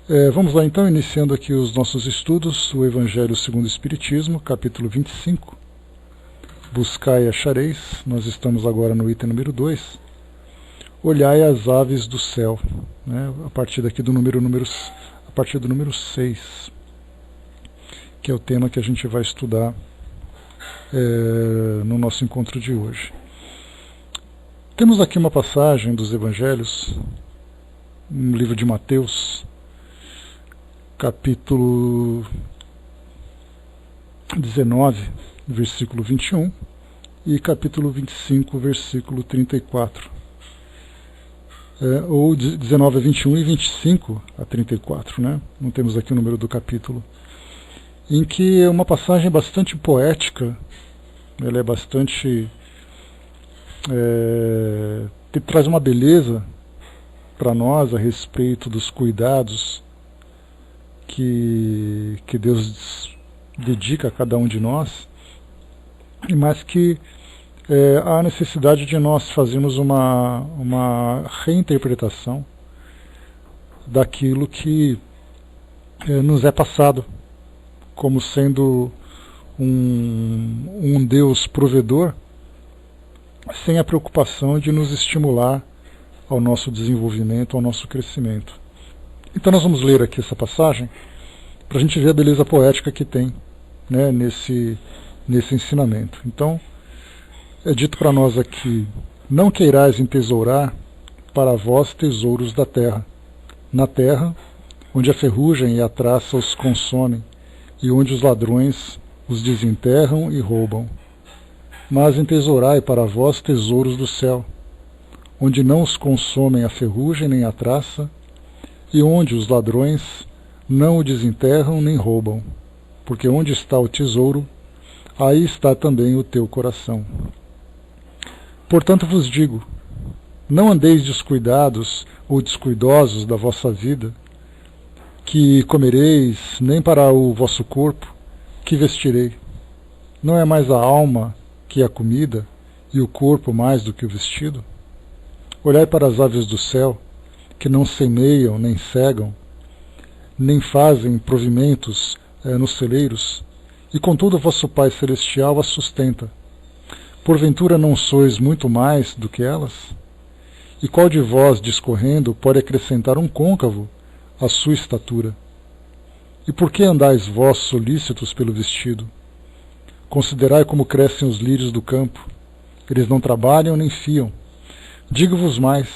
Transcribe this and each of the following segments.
Vamos lá então, iniciando aqui os nossos estudos, o Evangelho segundo o Espiritismo, capítulo 25, Buscai e achareis. Nós estamos agora no item número 2, Olhai as aves do céu, né? A partir daqui do a partir do número 6, que é o tema que a gente vai estudar no nosso encontro de hoje. Temos aqui uma passagem dos Evangelhos, no livro de Mateus, capítulo 19, versículo 21, e capítulo 25, versículo 34. Ou 19 a 21 e 25 a 34, né? Não temos aqui o número do capítulo. Em que é uma passagem bastante poética, ela é bastante... traz uma beleza para nós a respeito dos cuidados que Deus dedica a cada um de nós, mas que há necessidade de nós fazermos uma reinterpretação daquilo que nos é passado, como sendo um Deus provedor, sem a preocupação de nos estimular ao nosso desenvolvimento, ao nosso crescimento. Então nós vamos ler aqui essa passagem para a gente ver a beleza poética que tem, né, nesse ensinamento. Então, é dito para nós aqui: não queirais entesourar para vós tesouros da terra, na terra, onde a ferrugem e a traça os consomem, e onde os ladrões os desenterram e roubam. Mas entesourai para vós tesouros do céu, onde não os consomem a ferrugem nem a traça, e onde os ladrões não o desenterram nem roubam, porque onde está o tesouro, aí está também o teu coração. Portanto vos digo, não andeis descuidados ou descuidosos da vossa vida, que comereis, nem para o vosso corpo, que vestirei. Não é mais a alma que a comida, e o corpo mais do que o vestido? Olhai para as aves do céu, que não semeiam, nem cegam, nem fazem provimentos nos celeiros, e contudo vosso Pai Celestial as sustenta. Porventura não sois muito mais do que elas? E qual de vós, discorrendo, pode acrescentar um côncavo à sua estatura? E por que andais vós solícitos pelo vestido? Considerai como crescem os lírios do campo. Eles não trabalham nem fiam. Digo-vos mais,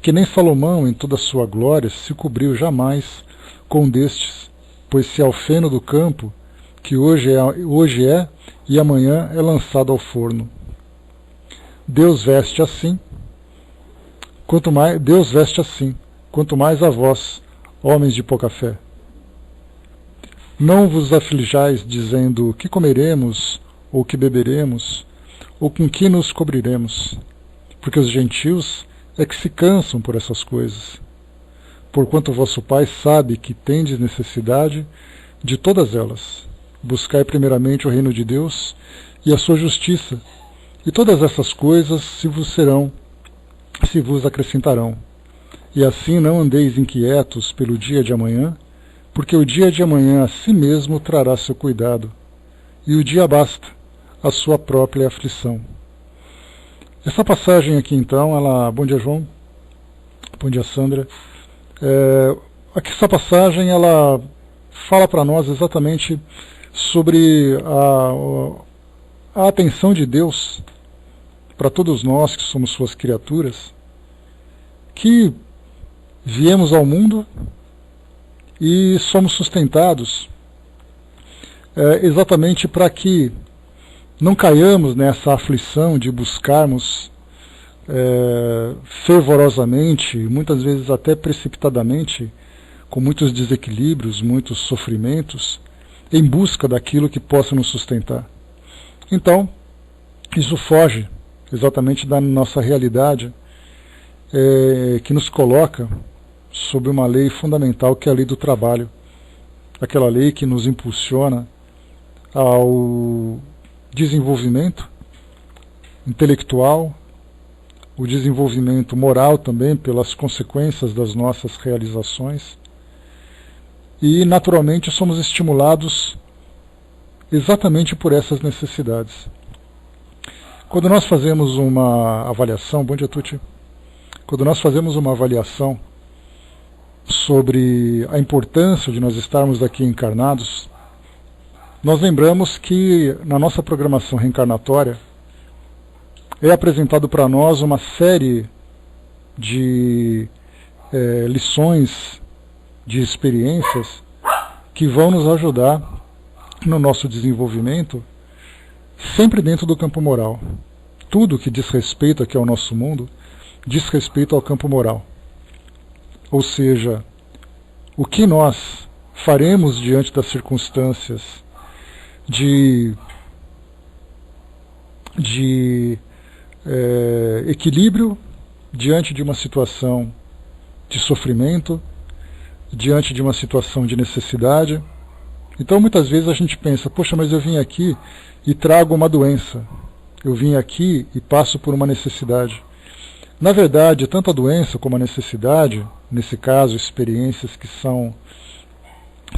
que nem Salomão em toda a sua glória se cobriu jamais com um destes, pois se ao feno do campo, que hoje é e amanhã é lançado ao forno. Deus veste assim, quanto mais a vós, homens de pouca fé. Não vos aflijais, dizendo: que comeremos, ou que beberemos, ou com que nos cobriremos? Porque os gentios é que se cansam por essas coisas. Porquanto vosso Pai sabe que tendes necessidade de todas elas. Buscai primeiramente o reino de Deus e a sua justiça, e todas essas coisas se vos acrescentarão. E assim não andeis inquietos pelo dia de amanhã, porque o dia de amanhã a si mesmo trará seu cuidado, e o dia basta a sua própria aflição. Essa passagem aqui então, bom dia João, bom dia Sandra, aqui essa passagem ela fala para nós exatamente sobre a atenção de Deus para todos nós que somos suas criaturas, que viemos ao mundo e somos sustentados exatamente para que não caiamos nessa aflição de buscarmos fervorosamente, muitas vezes até precipitadamente, com muitos desequilíbrios, muitos sofrimentos, em busca daquilo que possa nos sustentar. Então, isso foge exatamente da nossa realidade, que nos coloca sob uma lei fundamental, que é a lei do trabalho, aquela lei que nos impulsiona ao desenvolvimento intelectual, o desenvolvimento moral também, pelas consequências das nossas realizações, e naturalmente somos estimulados exatamente por essas necessidades. Quando nós fazemos uma avaliação, bom dia Tuti, quando nós fazemos uma avaliação sobre a importância de nós estarmos aqui encarnados, nós lembramos que na nossa programação reencarnatória é apresentado para nós uma série de lições, de experiências que vão nos ajudar no nosso desenvolvimento, sempre dentro do campo moral. Tudo que diz respeito aqui ao nosso mundo diz respeito ao campo moral. Ou seja, o que nós faremos diante das circunstâncias de equilíbrio, diante de uma situação de sofrimento, diante de uma situação de necessidade. Então muitas vezes a gente pensa, poxa, mas eu vim aqui e trago uma doença, eu vim aqui e passo por uma necessidade. Na verdade, tanto a doença como a necessidade, nesse caso, experiências que são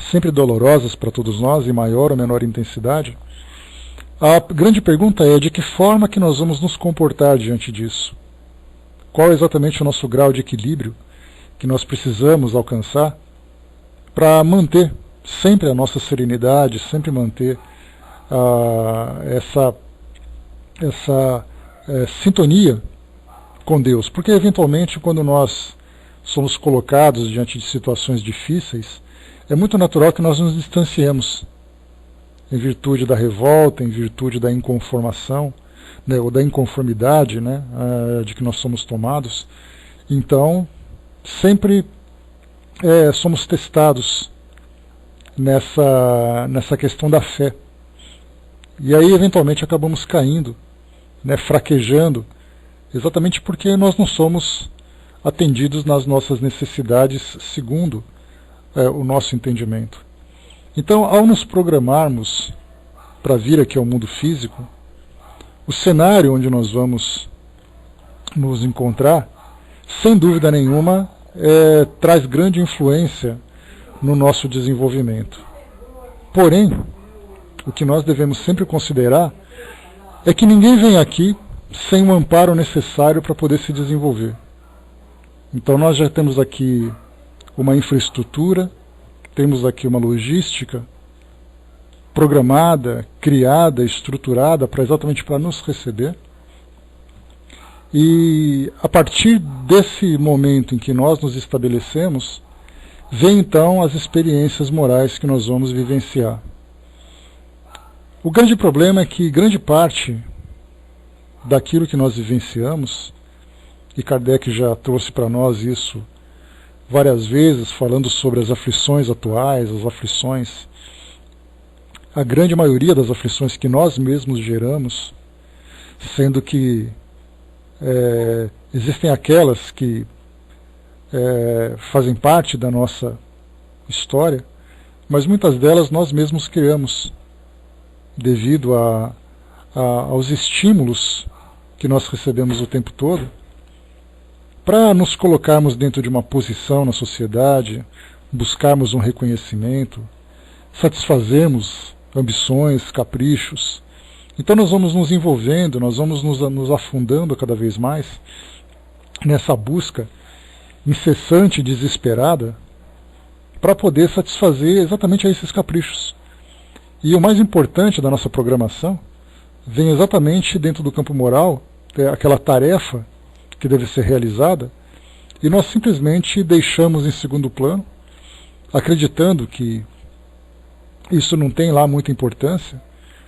sempre dolorosas para todos nós, em maior ou menor intensidade, a grande pergunta é de que forma que nós vamos nos comportar diante disso. Qual é exatamente o nosso grau de equilíbrio que nós precisamos alcançar para manter sempre a nossa serenidade, sempre manter essa sintonia com Deus. Porque eventualmente quando nós somos colocados diante de situações difíceis, é muito natural que nós nos distanciemos, em virtude da revolta, em virtude da inconformação, né, ou da inconformidade, né, de que nós somos tomados. Então, sempre somos testados nessa questão da fé. E aí, eventualmente, acabamos caindo, né, fraquejando, exatamente porque nós não somos atendidos nas nossas necessidades segundo o nosso entendimento. Então, ao nos programarmos para vir aqui ao mundo físico, o cenário onde nós vamos nos encontrar, sem dúvida nenhuma, traz grande influência no nosso desenvolvimento. Porém, o que nós devemos sempre considerar é que ninguém vem aqui sem o amparo necessário para poder se desenvolver. Então nós já temos aqui uma infraestrutura, temos aqui uma logística programada, criada, estruturada exatamente para nos receber. E a partir desse momento em que nós nos estabelecemos, vem então as experiências morais que nós vamos vivenciar. O grande problema é que grande parte daquilo que nós vivenciamos, e Kardec já trouxe para nós isso várias vezes, falando sobre as aflições atuais, as aflições, a grande maioria das aflições que nós mesmos geramos, sendo que existem aquelas que fazem parte da nossa história, mas muitas delas nós mesmos criamos, devido aos estímulos que nós recebemos o tempo todo, para nos colocarmos dentro de uma posição na sociedade, buscarmos um reconhecimento, satisfazermos ambições, caprichos. Então nós vamos nos envolvendo, nós vamos nos afundando cada vez mais nessa busca incessante e desesperada para poder satisfazer exatamente a esses caprichos. E o mais importante da nossa programação vem exatamente dentro do campo moral, aquela tarefa que deve ser realizada, e nós simplesmente deixamos em segundo plano, acreditando que isso não tem lá muita importância,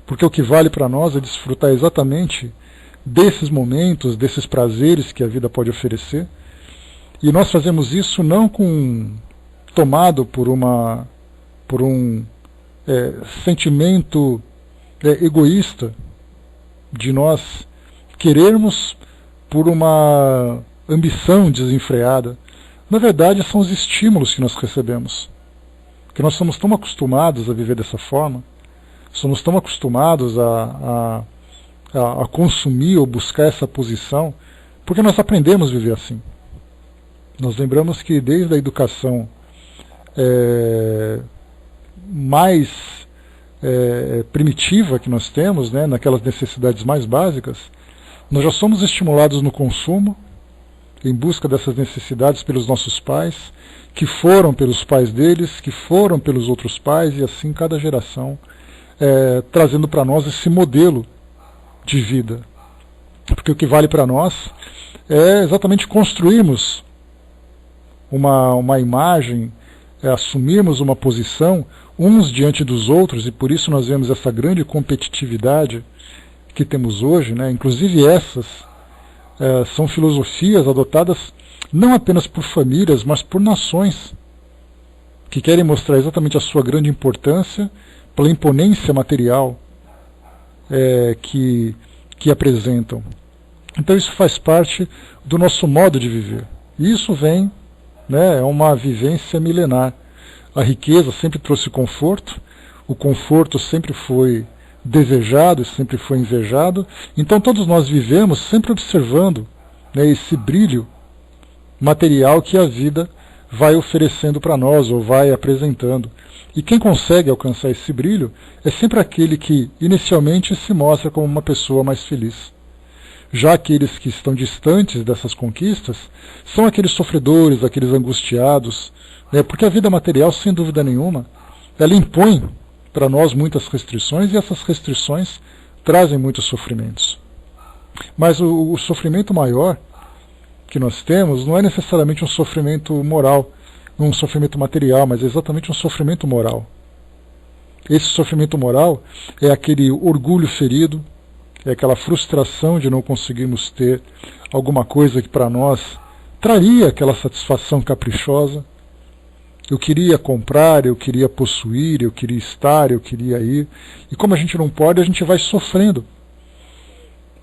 porque o que vale para nós é desfrutar exatamente desses momentos, desses prazeres que a vida pode oferecer, e nós fazemos isso não tomado por um sentimento egoísta de nós querermos por uma ambição desenfreada. Na verdade, são os estímulos que nós recebemos, que nós somos tão acostumados a viver dessa forma, somos tão acostumados a consumir ou buscar essa posição, porque nós aprendemos a viver assim. Nós lembramos que desde a educação mais primitiva que nós temos, né, naquelas necessidades mais básicas, nós já somos estimulados no consumo, em busca dessas necessidades pelos nossos pais, que foram pelos pais deles, que foram pelos outros pais, e assim cada geração trazendo para nós esse modelo de vida. Porque o que vale para nós é exatamente construirmos uma imagem, assumirmos uma posição uns diante dos outros, e por isso nós vemos essa grande competitividade que temos hoje, né? Inclusive essas são filosofias adotadas não apenas por famílias, mas por nações, que querem mostrar exatamente a sua grande importância pela imponência material que apresentam. Então isso faz parte do nosso modo de viver. E isso vem, né, é uma vivência milenar. A riqueza sempre trouxe conforto, o conforto sempre foi desejado, sempre foi invejado. Então todos nós vivemos sempre observando, né, esse brilho material que a vida vai oferecendo para nós, ou vai apresentando. E quem consegue alcançar esse brilho é sempre aquele que inicialmente se mostra como uma pessoa mais feliz. Já aqueles que estão distantes dessas conquistas são aqueles sofredores, aqueles angustiados, né? Porque a vida material, sem dúvida nenhuma, ela impõe para nós muitas restrições, e essas restrições trazem muitos sofrimentos. Mas o sofrimento maior que nós temos não é necessariamente um sofrimento moral, não um sofrimento material, mas é exatamente um sofrimento moral. Esse sofrimento moral é aquele orgulho ferido, é aquela frustração de não conseguirmos ter alguma coisa que para nós traria aquela satisfação caprichosa. Eu queria comprar, eu queria possuir, eu queria estar, eu queria ir. E como a gente não pode, a gente vai sofrendo.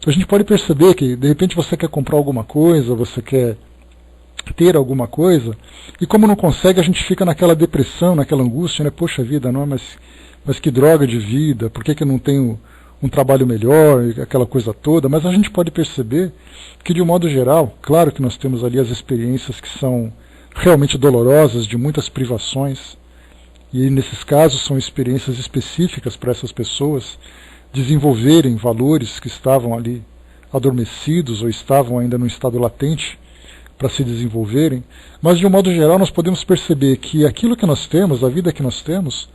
A gente pode perceber que de repente você quer comprar alguma coisa, você quer ter alguma coisa, e como não consegue, a gente fica naquela depressão, naquela angústia, né? Poxa vida, não, mas que droga de vida, por que eu não tenho um trabalho melhor, aquela coisa toda. Mas a gente pode perceber que, de um modo geral, claro que nós temos ali as experiências que são realmente dolorosas, de muitas privações, e nesses casos são experiências específicas para essas pessoas desenvolverem valores que estavam ali adormecidos ou estavam ainda num estado latente para se desenvolverem. Mas de um modo geral nós podemos perceber que aquilo que nós temos, a vida que nós temos,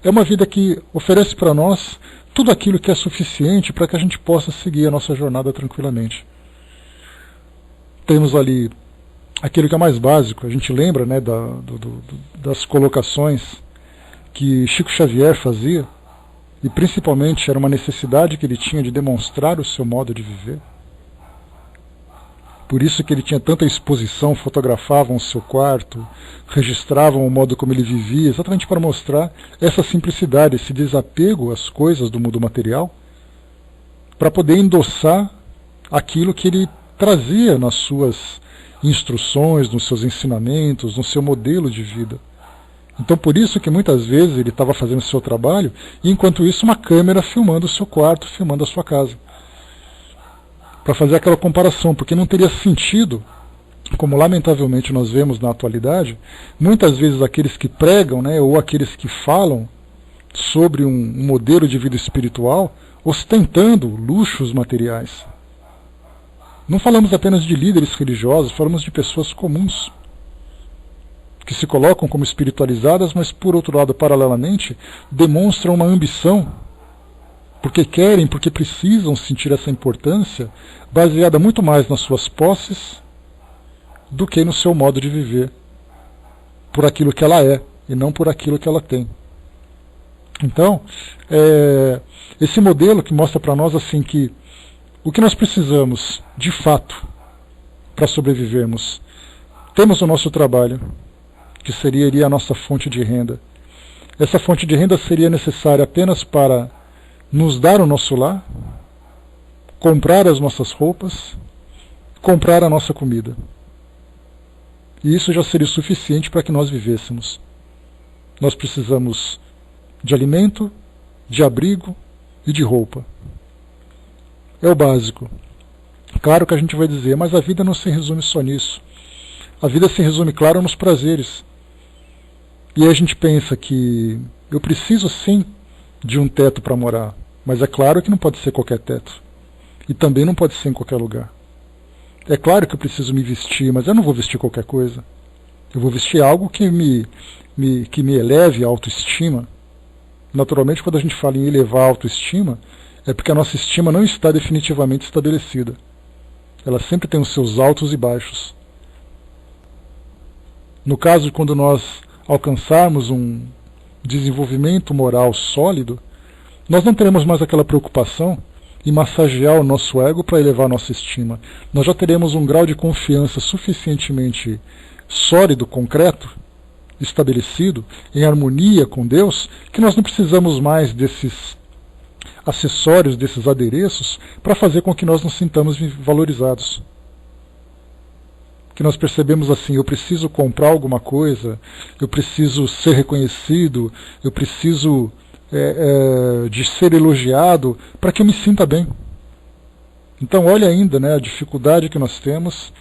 é uma vida que oferece para nós tudo aquilo que é suficiente para que a gente possa seguir a nossa jornada tranquilamente. Temos ali aquilo que é mais básico. A gente lembra, né, das colocações que Chico Xavier fazia, e principalmente era uma necessidade que ele tinha de demonstrar o seu modo de viver. Por isso que ele tinha tanta exposição, fotografavam o seu quarto, registravam o modo como ele vivia, exatamente para mostrar essa simplicidade, esse desapego às coisas do mundo material, para poder endossar aquilo que ele trazia nas suas instruções, nos seus ensinamentos, no seu modelo de vida. Então por isso que muitas vezes ele estava fazendo o seu trabalho, e enquanto isso uma câmera filmando o seu quarto, filmando a sua casa. Para fazer aquela comparação, porque não teria sentido, como lamentavelmente nós vemos na atualidade, muitas vezes aqueles que pregam, né, ou aqueles que falam sobre um modelo de vida espiritual, ostentando luxos materiais. Não falamos apenas de líderes religiosos, falamos de pessoas comuns, que se colocam como espiritualizadas, mas por outro lado, paralelamente, demonstram uma ambição, porque querem, porque precisam sentir essa importância, baseada muito mais nas suas posses do que no seu modo de viver, por aquilo que ela é, e não por aquilo que ela tem. Então, esse modelo que mostra para nós assim que o que nós precisamos, de fato, para sobrevivermos, temos o nosso trabalho, que seria a nossa fonte de renda. Essa fonte de renda seria necessária apenas para nos dar o nosso lar, comprar as nossas roupas, comprar a nossa comida. E isso já seria suficiente para que nós vivêssemos. Nós precisamos de alimento, de abrigo e de roupa. É o básico. Claro que a gente vai dizer, mas a vida não se resume só nisso. A vida se resume, claro, nos prazeres. E aí a gente pensa que eu preciso sim de um teto para morar, mas é claro que não pode ser qualquer teto. E também não pode ser em qualquer lugar. É claro que eu preciso me vestir, mas eu não vou vestir qualquer coisa. Eu vou vestir algo que me eleve a autoestima. Naturalmente, quando a gente fala em elevar a autoestima, é porque a nossa estima não está definitivamente estabelecida. Ela sempre tem os seus altos e baixos. No caso de quando nós alcançarmos um desenvolvimento moral sólido, nós não teremos mais aquela preocupação em massagear o nosso ego para elevar a nossa estima. Nós já teremos um grau de confiança suficientemente sólido, concreto, estabelecido, em harmonia com Deus, que nós não precisamos mais desses acessórios, desses adereços, para fazer com que nós nos sintamos valorizados. Que nós percebemos assim, eu preciso comprar alguma coisa, eu preciso ser reconhecido, eu preciso de ser elogiado para que eu me sinta bem. Então olha ainda, né, a dificuldade que nós temos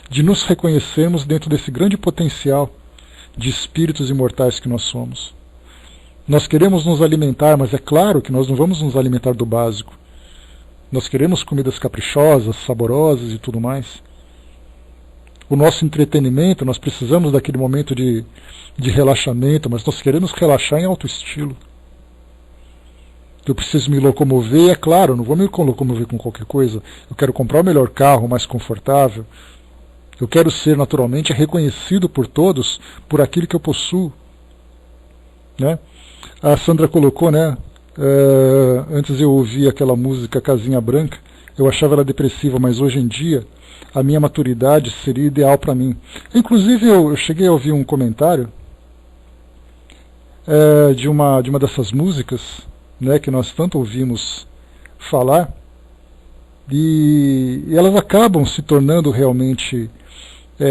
de nos reconhecermos dentro desse grande potencial de espíritos imortais que nós somos. Nós queremos nos alimentar, mas é claro que nós não vamos nos alimentar do básico. Nós queremos comidas caprichosas, saborosas e tudo mais. O nosso entretenimento, nós precisamos daquele momento de relaxamento, mas nós queremos relaxar em alto estilo. Eu preciso me locomover, é claro, não vou me locomover com qualquer coisa. Eu quero comprar o melhor carro, mais confortável. Eu quero ser naturalmente reconhecido por todos por aquilo que eu possuo. Né? A Sandra colocou, né? Antes eu ouvia aquela música Casinha Branca, eu achava ela depressiva, mas hoje em dia a minha maturidade seria ideal para mim. Inclusive eu cheguei a ouvir um comentário de uma dessas músicas, né, que nós tanto ouvimos falar, e elas acabam se tornando realmente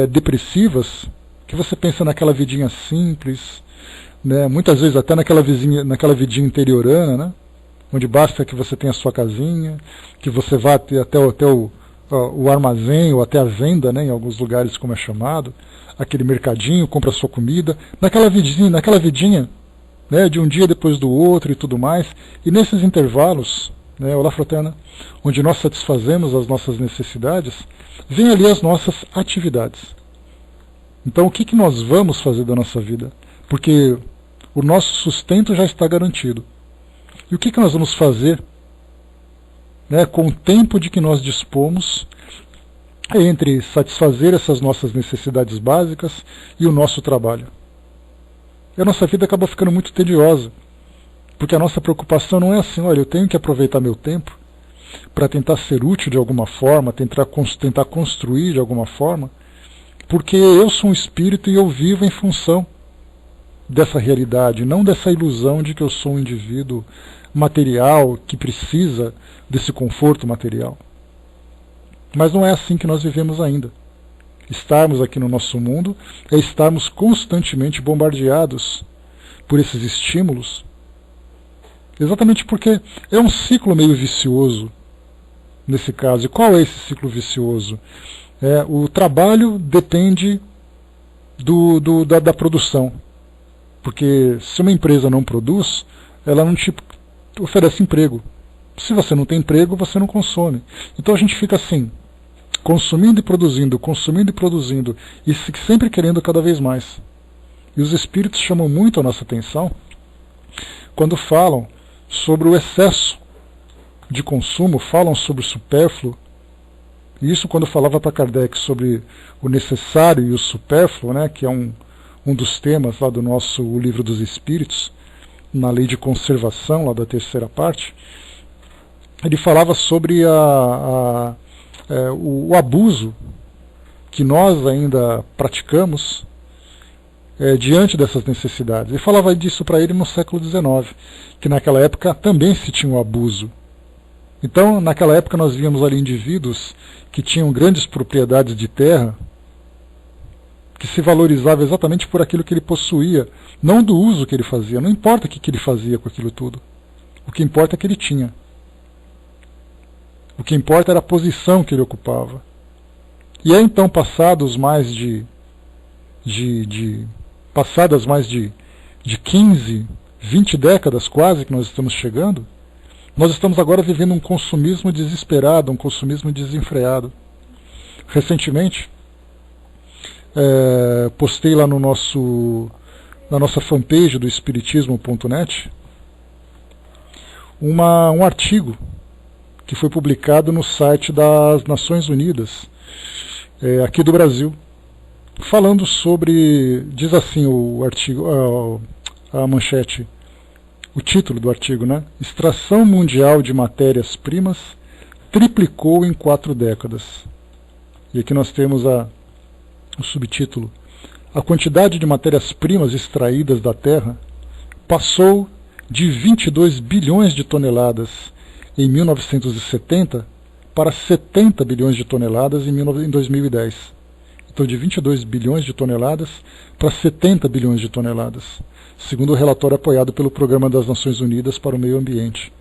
depressivas, que você pensa naquela vidinha simples, né, muitas vezes até naquela vidinha interiorana, né, onde basta que você tenha a sua casinha, que você vá até o armazém ou até a venda, né, em alguns lugares como é chamado, aquele mercadinho, compra a sua comida, naquela vidinha, né, de um dia depois do outro e tudo mais, e nesses intervalos, né, olá fraterna, onde nós satisfazemos as nossas necessidades, vem ali as nossas atividades. Então o que nós vamos fazer da nossa vida? Porque o nosso sustento já está garantido. E o que nós vamos fazer, né, com o tempo de que nós dispomos entre satisfazer essas nossas necessidades básicas e o nosso trabalho? E a nossa vida acaba ficando muito tediosa, porque a nossa preocupação não é assim, olha, eu tenho que aproveitar meu tempo para tentar ser útil de alguma forma, tentar construir de alguma forma, porque eu sou um espírito e eu vivo em função dessa realidade, não dessa ilusão de que eu sou um indivíduo material que precisa desse conforto material. Mas não é assim que nós vivemos ainda. Estarmos aqui no nosso mundo é estarmos constantemente bombardeados por esses estímulos, exatamente porque é um ciclo meio vicioso nesse caso. E qual é esse ciclo vicioso? O trabalho depende da produção, porque se uma empresa não produz, ela não te oferece emprego. Se você não tem emprego, você não consome. Então a gente fica assim, consumindo e produzindo, e sempre querendo cada vez mais. E os espíritos chamam muito a nossa atenção quando falam sobre o excesso de consumo, falam sobre o supérfluo. E isso quando falava para Kardec sobre o necessário e o supérfluo, né, que é um dos temas lá do nosso O Livro dos Espíritos, na lei de conservação, lá da terceira parte, ele falava sobre o abuso que nós ainda praticamos diante dessas necessidades. E falava disso para ele no século XIX, que naquela época também se tinha o abuso. Então, naquela época nós víamos ali indivíduos que tinham grandes propriedades de terra, que se valorizava exatamente por aquilo que ele possuía, não do uso que ele fazia. Não importa o que ele fazia com aquilo tudo. O que importa é que ele tinha. O que importa era a posição que ele ocupava. E aí então, passadas mais de de 15, 20 décadas quase que nós estamos chegando, nós estamos agora vivendo um consumismo desesperado, um consumismo desenfreado. Recentemente, postei lá na nossa fanpage do Espiritismo.net um artigo que foi publicado no site das Nações Unidas, aqui do Brasil, falando sobre, diz assim o artigo, a manchete, o título do artigo, né? Extração mundial de matérias-primas triplicou em 4 décadas. E aqui nós temos o subtítulo: a quantidade de matérias-primas extraídas da Terra passou de 22 bilhões de toneladas em 1970 para 70 bilhões de toneladas em 2010. Então, de 22 bilhões de toneladas para 70 bilhões de toneladas, segundo o relatório apoiado pelo Programa das Nações Unidas para o Meio Ambiente.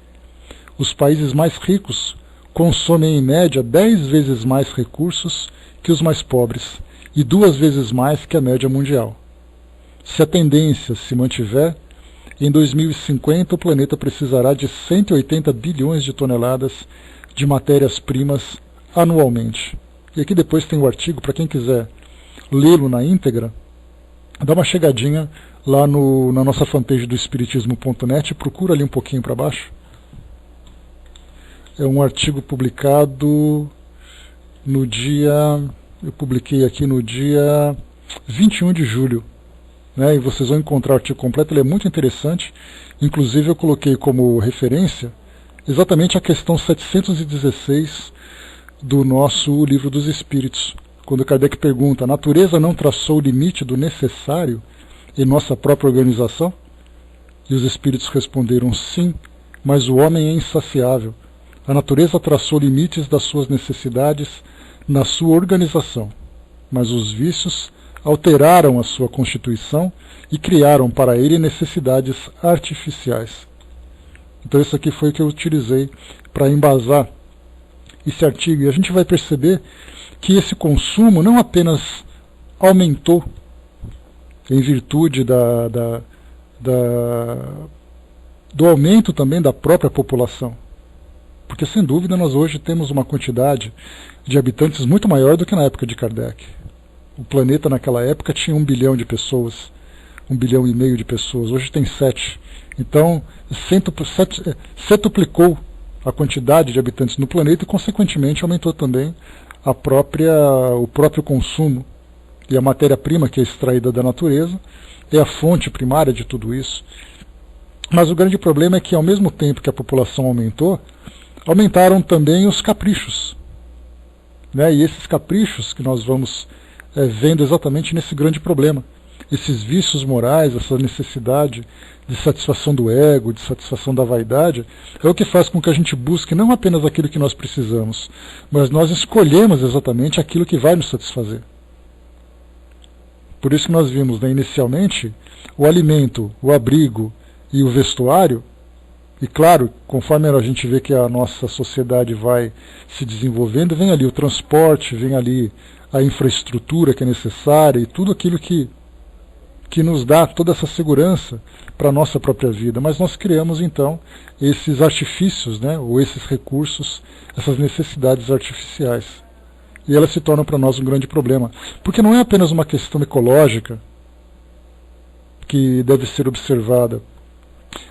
Os países mais ricos consomem em média 10 vezes mais recursos que os mais pobres e 2 vezes mais que a média mundial. Se a tendência se mantiver, em 2050 o planeta precisará de 180 bilhões de toneladas de matérias-primas anualmente. E aqui depois tem o artigo, para quem quiser lê-lo na íntegra, dá uma chegadinha lá na nossa fanpage do Espiritismo.net, procura ali um pouquinho para baixo. É um artigo publicado no dia, eu publiquei aqui no dia 21 de julho, né, e vocês vão encontrar o artigo completo, ele é muito interessante. Inclusive eu coloquei como referência exatamente a questão 716 do nosso Livro dos Espíritos, quando Kardec pergunta: a natureza não traçou o limite do necessário em nossa própria organização? E os Espíritos responderam: sim, mas o homem é insaciável. A natureza traçou limites das suas necessidades na sua organização, mas os vícios alteraram a sua constituição e criaram para ele necessidades artificiais. Então isso aqui foi o que eu utilizei para embasar esse artigo. E a gente vai perceber que esse consumo não apenas aumentou em virtude do aumento também da própria população. Porque, sem dúvida, nós hoje temos uma quantidade de habitantes muito maior do que na época de Kardec. O planeta naquela época tinha 1 bilhão de pessoas, 1,5 bilhão de pessoas, hoje tem 7. Então, setuplicou a quantidade de habitantes no planeta e, consequentemente, aumentou também o próprio consumo. E a matéria-prima que é extraída da natureza é a fonte primária de tudo isso. Mas o grande problema é que, ao mesmo tempo que a população aumentou, aumentaram também os caprichos, né? E esses caprichos que nós vamos vendo exatamente nesse grande problema. Esses vícios morais, essa necessidade de satisfação do ego, de satisfação da vaidade, é o que faz com que a gente busque não apenas aquilo que nós precisamos, mas nós escolhemos exatamente aquilo que vai nos satisfazer. Por isso que nós vimos, né, inicialmente, o alimento, o abrigo e o vestuário. E claro, conforme a gente vê que a nossa sociedade vai se desenvolvendo, vem ali o transporte, vem ali a infraestrutura que é necessária e tudo aquilo que nos dá toda essa segurança para a nossa própria vida. Mas nós criamos então esses artifícios, né, ou esses recursos, essas necessidades artificiais. E elas se tornam para nós um grande problema. Porque não é apenas uma questão ecológica que deve ser observada,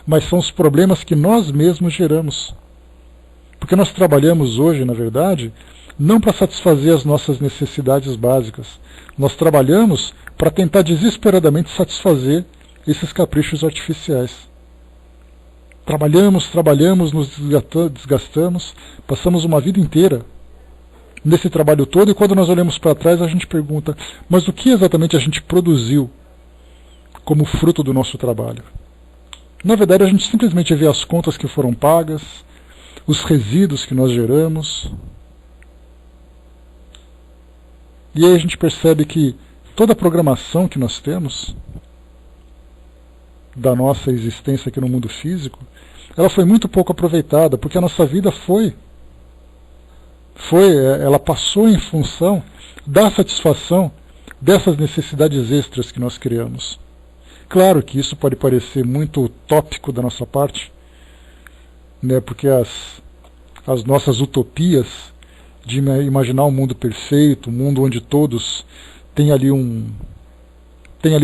mas são os problemas que nós mesmos geramos. Porque nós trabalhamos hoje, na verdade, não para satisfazer as nossas necessidades básicas. Nós trabalhamos para tentar desesperadamente satisfazer esses caprichos artificiais. Trabalhamos, nos desgastamos, passamos uma vida inteira nesse trabalho todo, e quando nós olhamos para trás a gente pergunta: mas o que exatamente a gente produziu como fruto do nosso trabalho? Na verdade, a gente simplesmente vê as contas que foram pagas, os resíduos que nós geramos. E aí a gente percebe que toda a programação que nós temos da nossa existência aqui no mundo físico, ela foi muito pouco aproveitada, porque a nossa vida ela passou em função da satisfação dessas necessidades extras que nós criamos. Claro que isso pode parecer muito utópico da nossa parte, né, porque as nossas utopias de imaginar um mundo perfeito, um mundo onde todos têm ali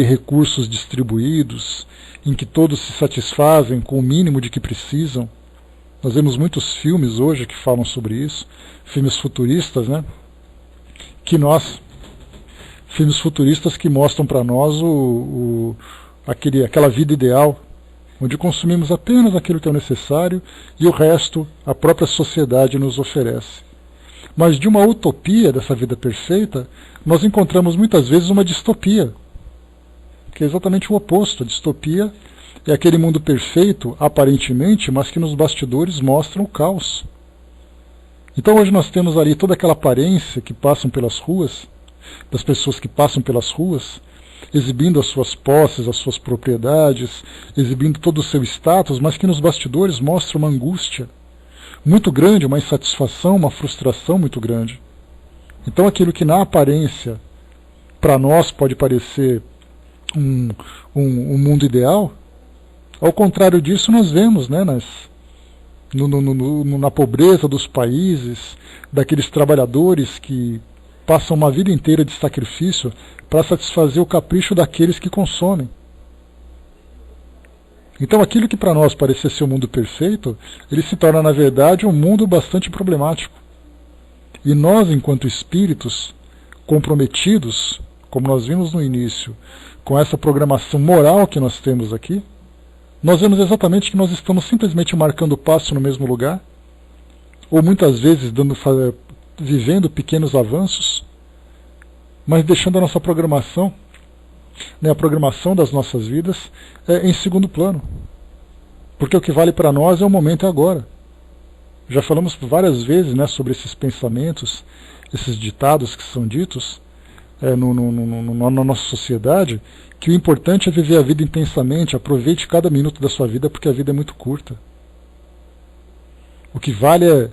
recursos distribuídos, em que todos se satisfazem com o mínimo de que precisam. Nós vemos muitos filmes hoje que falam sobre isso, filmes futuristas, né? Filmes futuristas que mostram para nós aquela vida ideal, onde consumimos apenas aquilo que é necessário e o resto a própria sociedade nos oferece. Mas de uma utopia dessa vida perfeita, nós encontramos muitas vezes uma distopia, que é exatamente o oposto. A distopia é aquele mundo perfeito, aparentemente, mas que nos bastidores mostra o caos. Então hoje nós temos ali toda aquela aparência que passam pelas ruas, das pessoas que passam pelas ruas, exibindo as suas posses, as suas propriedades, exibindo todo o seu status, mas que nos bastidores mostra uma angústia muito grande, uma insatisfação, uma frustração muito grande. Então aquilo que na aparência para nós pode parecer um mundo ideal, ao contrário disso nós vemos, né, na pobreza dos países, daqueles trabalhadores que passam uma vida inteira de sacrifício para satisfazer o capricho daqueles que consomem. Então aquilo que para nós parecia ser um mundo perfeito, ele se torna na verdade um mundo bastante problemático. E nós, enquanto espíritos comprometidos, como nós vimos no início, com essa programação moral que nós temos aqui, nós vemos exatamente que nós estamos simplesmente marcando passo no mesmo lugar, ou muitas vezes vivendo pequenos avanços, mas deixando a nossa programação, né, a programação das nossas vidas em segundo plano. Porque o que vale para nós é o momento e agora. Já falamos várias vezes, né, sobre esses pensamentos, esses ditados que são ditos na nossa sociedade, que o importante é viver a vida intensamente, aproveite cada minuto da sua vida, porque a vida é muito curta. O que vale é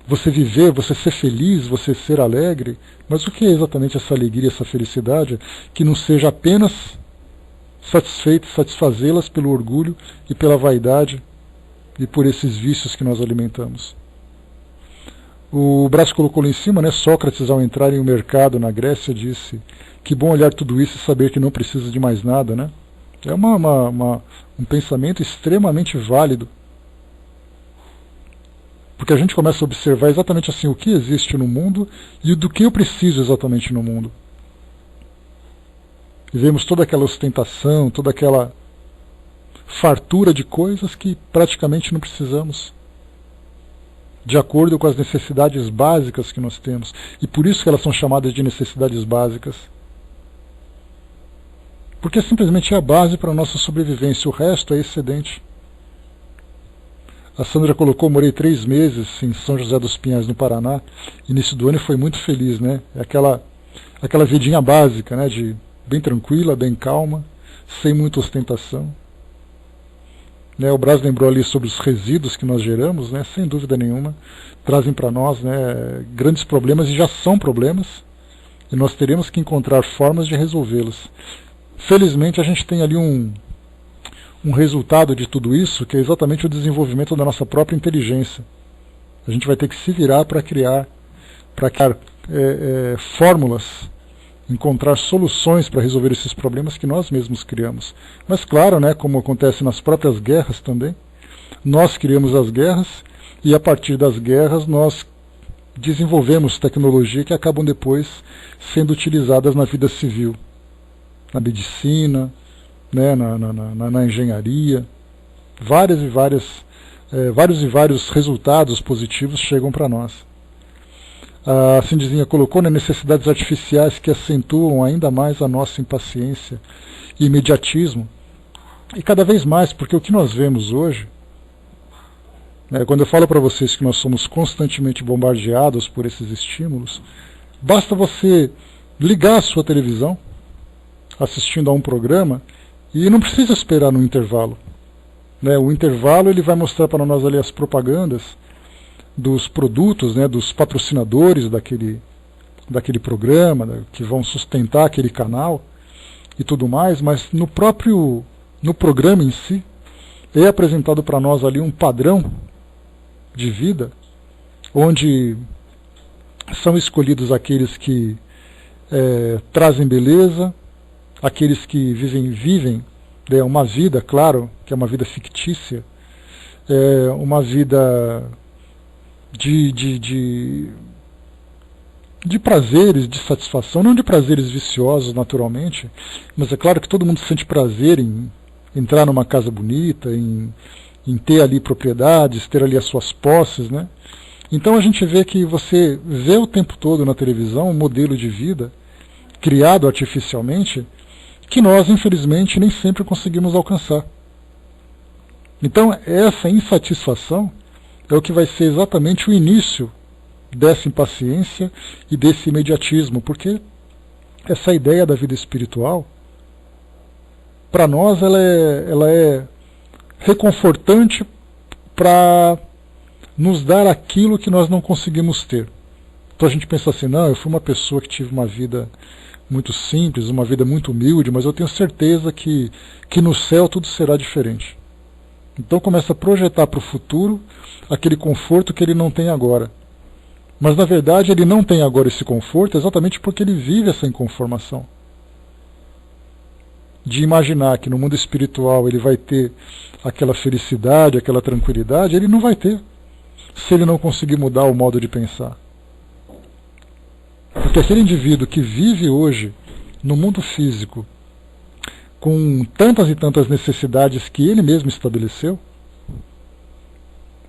você viver, você ser feliz, você ser alegre, mas o que é exatamente essa alegria, essa felicidade? Que não seja apenas satisfazê-las pelo orgulho e pela vaidade e por esses vícios que nós alimentamos. O Brás colocou lá em cima, né, Sócrates, ao entrar em um mercado na Grécia, disse: que bom olhar tudo isso e saber que não precisa de mais nada, né? É um pensamento extremamente válido. Porque a gente começa a observar exatamente assim o que existe no mundo e do que eu preciso exatamente no mundo. E vemos toda aquela ostentação, toda aquela fartura de coisas que praticamente não precisamos, de acordo com as necessidades básicas que nós temos. E por isso que elas são chamadas de necessidades básicas. Porque simplesmente é a base para a nossa sobrevivência, o resto é excedente. A Sandra colocou: morei 3 meses em São José dos Pinhais, no Paraná, início do ano, e foi muito feliz, né? É aquela vidinha básica, né? Bem tranquila, bem calma, sem muita ostentação. Né? O Brás lembrou ali sobre os resíduos que nós geramos, né? Sem dúvida nenhuma, trazem para nós, né, grandes problemas, e já são problemas, e nós teremos que encontrar formas de resolvê-los. Felizmente a gente tem ali um resultado de tudo isso, que é exatamente o desenvolvimento da nossa própria inteligência. A gente vai ter que se virar para criar fórmulas, encontrar soluções para resolver esses problemas que nós mesmos criamos. Mas claro, né, como acontece nas próprias guerras também, nós criamos as guerras e a partir das guerras nós desenvolvemos tecnologia que acabam depois sendo utilizadas na vida civil, na medicina, né, na engenharia. Vários e vários resultados positivos chegam para nós. A Cindizinha colocou, né, necessidades artificiais que acentuam ainda mais a nossa impaciência e imediatismo. E cada vez mais, porque o que nós vemos hoje, né, quando eu falo para vocês que nós somos constantemente bombardeados por esses estímulos, basta você ligar a sua televisão assistindo a um programa e não precisa esperar no intervalo. Né, o intervalo ele vai mostrar para nós ali as propagandas dos produtos, né, dos patrocinadores daquele programa, que vão sustentar aquele canal. e tudo mais, mas no programa em si, é apresentado para nós ali um padrão de vida, onde são escolhidos aqueles que trazem beleza, aqueles que vivem uma vida, claro, que é uma vida fictícia, uma vida de prazeres, de satisfação, não de prazeres viciosos naturalmente, mas é claro que todo mundo sente prazer em entrar numa casa bonita, em ter ali propriedades, ter ali as suas posses, né? Então a gente vê que você vê o tempo todo na televisão um modelo de vida criado artificialmente que nós, infelizmente, nem sempre conseguimos alcançar. Então essa insatisfação é o que vai ser exatamente o início dessa impaciência e desse imediatismo, porque essa ideia da vida espiritual, para nós, ela é reconfortante para nos dar aquilo que nós não conseguimos ter. Então a gente pensa assim, não, eu fui uma pessoa que tive uma vida muito simples, uma vida muito humilde, mas eu tenho certeza que no céu tudo será diferente. Então começa a projetar para o futuro aquele conforto que ele não tem agora. Mas na verdade ele não tem agora esse conforto exatamente porque ele vive essa inconformação. De imaginar que no mundo espiritual ele vai ter aquela felicidade, aquela tranquilidade, ele não vai ter, se ele não conseguir mudar o modo de pensar. Porque aquele indivíduo que vive hoje no mundo físico com tantas e tantas necessidades que ele mesmo estabeleceu,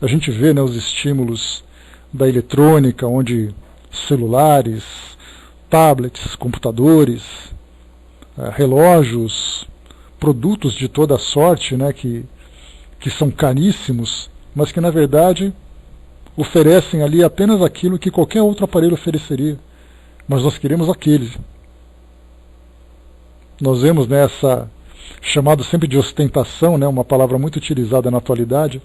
a gente vê, né, os estímulos da eletrônica, onde celulares, tablets, computadores, relógios, produtos de toda sorte, né, que são caríssimos, mas que na verdade oferecem ali apenas aquilo que qualquer outro aparelho ofereceria. Mas nós queremos aquele. Nós vemos nessa chamado sempre de ostentação, né, uma palavra muito utilizada na atualidade,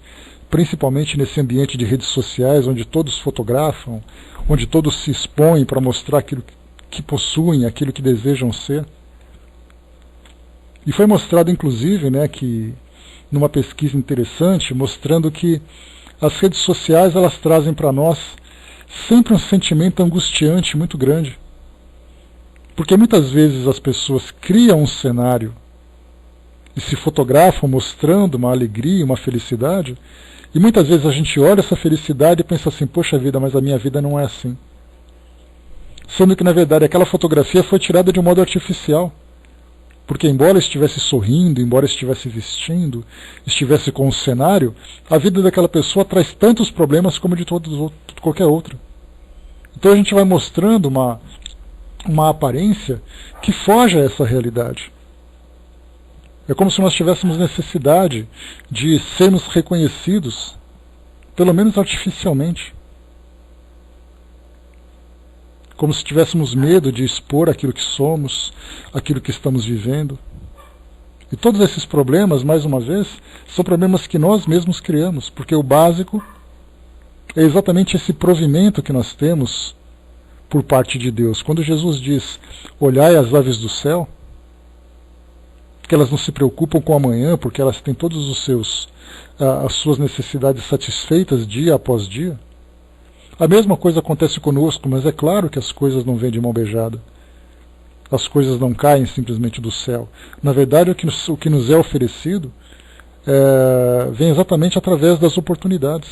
principalmente nesse ambiente de redes sociais, onde todos fotografam, onde todos se expõem para mostrar aquilo que possuem, aquilo que desejam ser. E foi mostrado, inclusive, né, que numa pesquisa interessante, mostrando que as redes sociais elas trazem para nós sempre um sentimento angustiante muito grande. Porque muitas vezes as pessoas criam um cenário e se fotografam mostrando uma alegria, uma felicidade, e muitas vezes a gente olha essa felicidade e pensa assim, poxa vida, mas a minha vida não é assim. Sendo que na verdade aquela fotografia foi tirada de um modo artificial. Porque embora estivesse sorrindo, embora estivesse vestindo, estivesse com um cenário, a vida daquela pessoa traz tantos problemas como de qualquer outra. Então a gente vai mostrando uma aparência que foge a essa realidade. É como se nós tivéssemos necessidade de sermos reconhecidos, pelo menos artificialmente. Como se tivéssemos medo de expor aquilo que somos, aquilo que estamos vivendo. E todos esses problemas, mais uma vez, são problemas que nós mesmos criamos, porque o básico é exatamente esse provimento que nós temos por parte de Deus. Quando Jesus diz, olhai as aves do céu, que elas não se preocupam com amanhã, porque elas têm todos as suas necessidades satisfeitas dia após dia. A mesma coisa acontece conosco, mas é claro que as coisas não vêm de mão beijada. As coisas não caem simplesmente do céu. Na verdade, o que nos é oferecido vem exatamente através das oportunidades.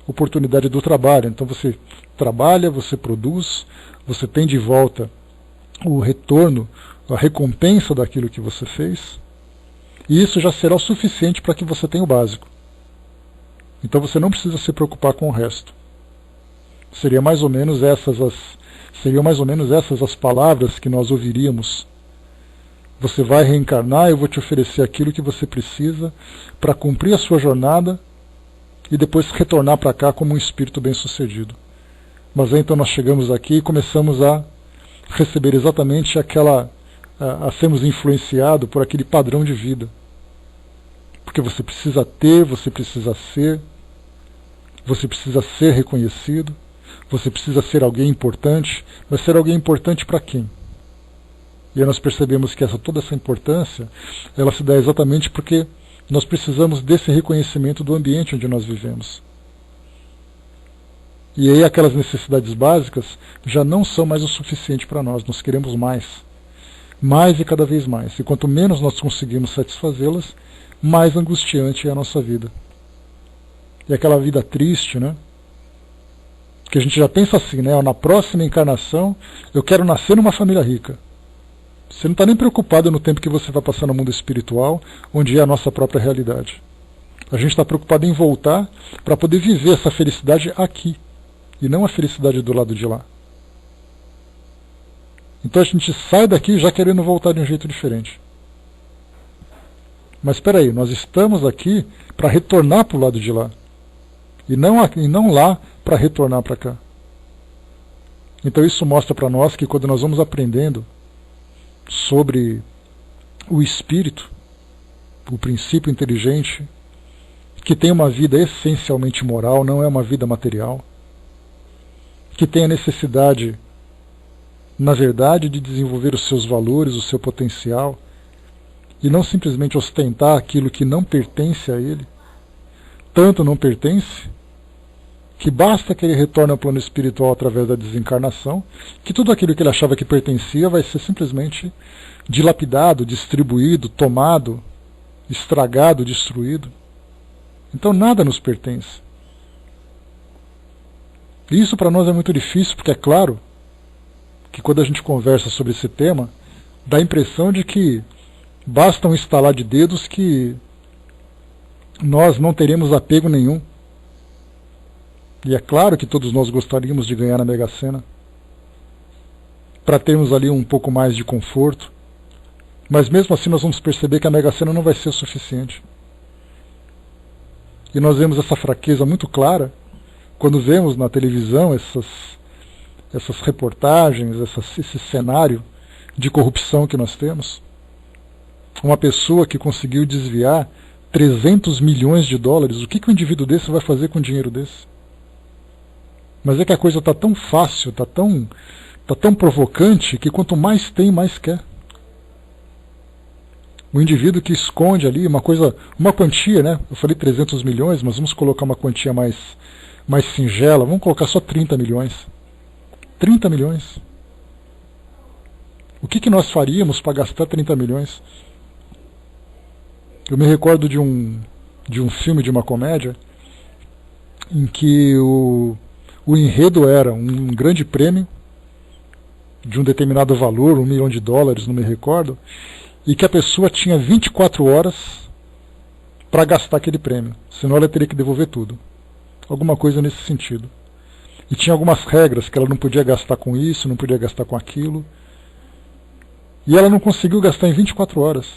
Oportunidade do trabalho. Então você trabalha, você produz, você tem de volta o retorno, a recompensa daquilo que você fez, e isso já será o suficiente para que você tenha o básico. Então você não precisa se preocupar com o resto. Seriam mais ou menos essas as palavras que nós ouviríamos. Você vai reencarnar, eu vou te oferecer aquilo que você precisa para cumprir a sua jornada e depois retornar para cá como um espírito bem-sucedido. Mas aí, então nós chegamos aqui e começamos a receber exatamente a sermos influenciados por aquele padrão de vida. Porque você precisa ter, você precisa ser reconhecido, você precisa ser alguém importante, mas ser alguém importante para quem? E aí nós percebemos que toda essa importância, ela se dá exatamente porque nós precisamos desse reconhecimento do ambiente onde nós vivemos. E aí aquelas necessidades básicas já não são mais o suficiente para nós queremos mais. Mais e cada vez mais. E quanto menos nós conseguimos satisfazê-las, mais angustiante é a nossa vida. E aquela vida triste, né? Que a gente já pensa assim, né? Na próxima encarnação, eu quero nascer numa família rica. Você não está nem preocupado no tempo que você vai passar no mundo espiritual, onde é a nossa própria realidade. A gente está preocupado em voltar para poder viver essa felicidade aqui, e não a felicidade do lado de lá. Então a gente sai daqui já querendo voltar de um jeito diferente. Mas espera aí, nós estamos aqui para retornar para o lado de lá. E não lá para retornar para cá. Então isso mostra para nós que quando nós vamos aprendendo sobre o espírito, o princípio inteligente, que tem uma vida essencialmente moral, não é uma vida material, que tem a necessidade, na verdade, de desenvolver os seus valores, o seu potencial, e não simplesmente ostentar aquilo que não pertence a ele. Tanto não pertence, que basta que ele retorne ao plano espiritual através da desencarnação, que tudo aquilo que ele achava que pertencia vai ser simplesmente dilapidado, distribuído, tomado, estragado, destruído. Então nada nos pertence. E isso para nós é muito difícil, porque é claro que quando a gente conversa sobre esse tema, dá a impressão de que basta um estalar de dedos que nós não teremos apego nenhum. E é claro que todos nós gostaríamos de ganhar na Mega Sena, para termos ali um pouco mais de conforto, mas mesmo assim nós vamos perceber que a Mega Sena não vai ser o suficiente. E nós vemos essa fraqueza muito clara quando vemos na televisão essas reportagens, esse cenário de corrupção que nós temos. Uma pessoa que conseguiu desviar 300 milhões de dólares, o que um indivíduo desse vai fazer com dinheiro desse? Mas é que a coisa está tão fácil, está tão provocante, que quanto mais tem, mais quer. O indivíduo que esconde ali uma quantia, né? Eu falei 300 milhões, mas vamos colocar uma quantia mais singela, vamos colocar só 30 milhões. 30 milhões. O que nós faríamos para gastar 30 milhões? Eu me recordo de um filme, de uma comédia, em que o enredo era um grande prêmio de um determinado valor, $1 milhão, não me recordo, e que a pessoa tinha 24 horas para gastar aquele prêmio, senão ela teria que devolver tudo. Alguma coisa nesse sentido. E tinha algumas regras, que ela não podia gastar com isso, não podia gastar com aquilo. E ela não conseguiu gastar em 24 horas.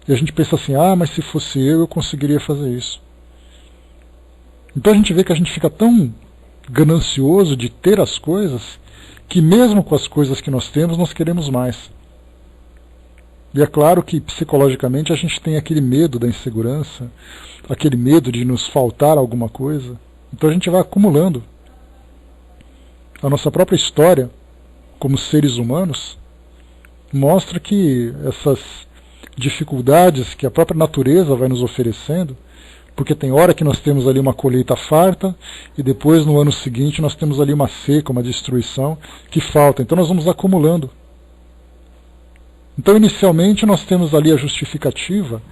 E a gente pensa assim, mas se fosse eu conseguiria fazer isso. Então a gente vê que a gente fica tão ganancioso de ter as coisas, que mesmo com as coisas que nós temos, nós queremos mais. E é claro que psicologicamente a gente tem aquele medo da insegurança, aquele medo de nos faltar alguma coisa. Então a gente vai acumulando. A nossa própria história, como seres humanos, mostra que essas dificuldades que a própria natureza vai nos oferecendo, porque tem hora que nós temos ali uma colheita farta, e depois no ano seguinte nós temos ali uma seca, uma destruição que falta. Então nós vamos acumulando. Então inicialmente nós temos ali a justificativa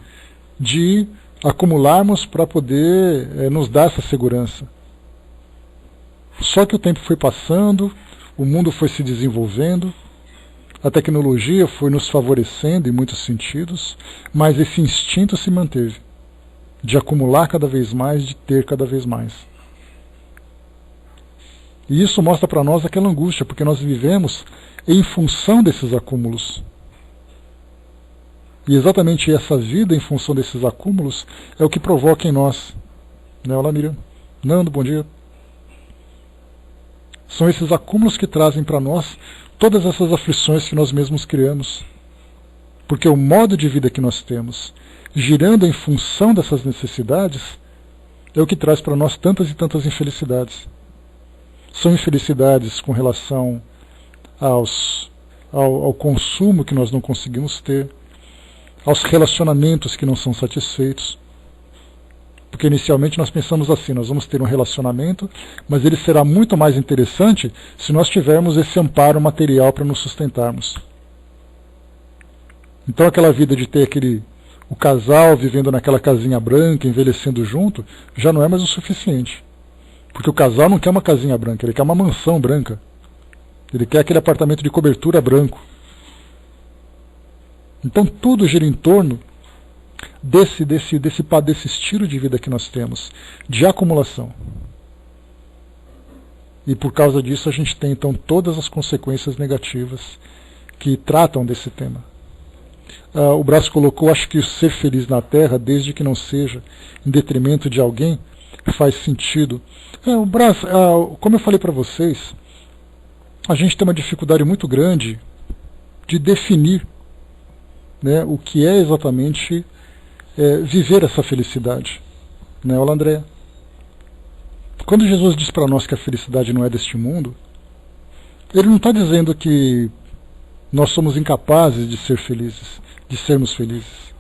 de acumularmos para poder nos dar essa segurança. Só que o tempo foi passando, o mundo foi se desenvolvendo, a tecnologia foi nos favorecendo em muitos sentidos, mas esse instinto se manteve, de acumular cada vez mais, de ter cada vez mais. E isso mostra para nós aquela angústia, porque nós vivemos em função desses acúmulos. E exatamente essa vida em função desses acúmulos é o que provoca em nós. Né? Olá, Miriam. Nando, bom dia. São esses acúmulos que trazem para nós todas essas aflições que nós mesmos criamos. Porque o modo de vida que nós temos, girando em função dessas necessidades, é o que traz para nós tantas e tantas infelicidades. São infelicidades com relação ao consumo que nós não conseguimos ter, aos relacionamentos que não são satisfeitos. Porque inicialmente nós pensamos assim, nós vamos ter um relacionamento, mas ele será muito mais interessante se nós tivermos esse amparo material para nos sustentarmos. Então aquela vida de ter o casal vivendo naquela casinha branca, envelhecendo junto, já não é mais o suficiente. Porque o casal não quer uma casinha branca, ele quer uma mansão branca. Ele quer aquele apartamento de cobertura branco. Então tudo gira em torno desse estilo de vida que nós temos, de acumulação. E por causa disso a gente tem então todas as consequências negativas que tratam desse tema. O Brás colocou, acho que ser feliz na Terra, desde que não seja em detrimento de alguém, faz sentido. O Brás, como eu falei para vocês, a gente tem uma dificuldade muito grande de definir, né, o que é exatamente viver essa felicidade. Né, olá, André? Quando Jesus diz para nós que a felicidade não é deste mundo, ele não está dizendo que nós somos incapazes de ser felizes, de sermos felizes.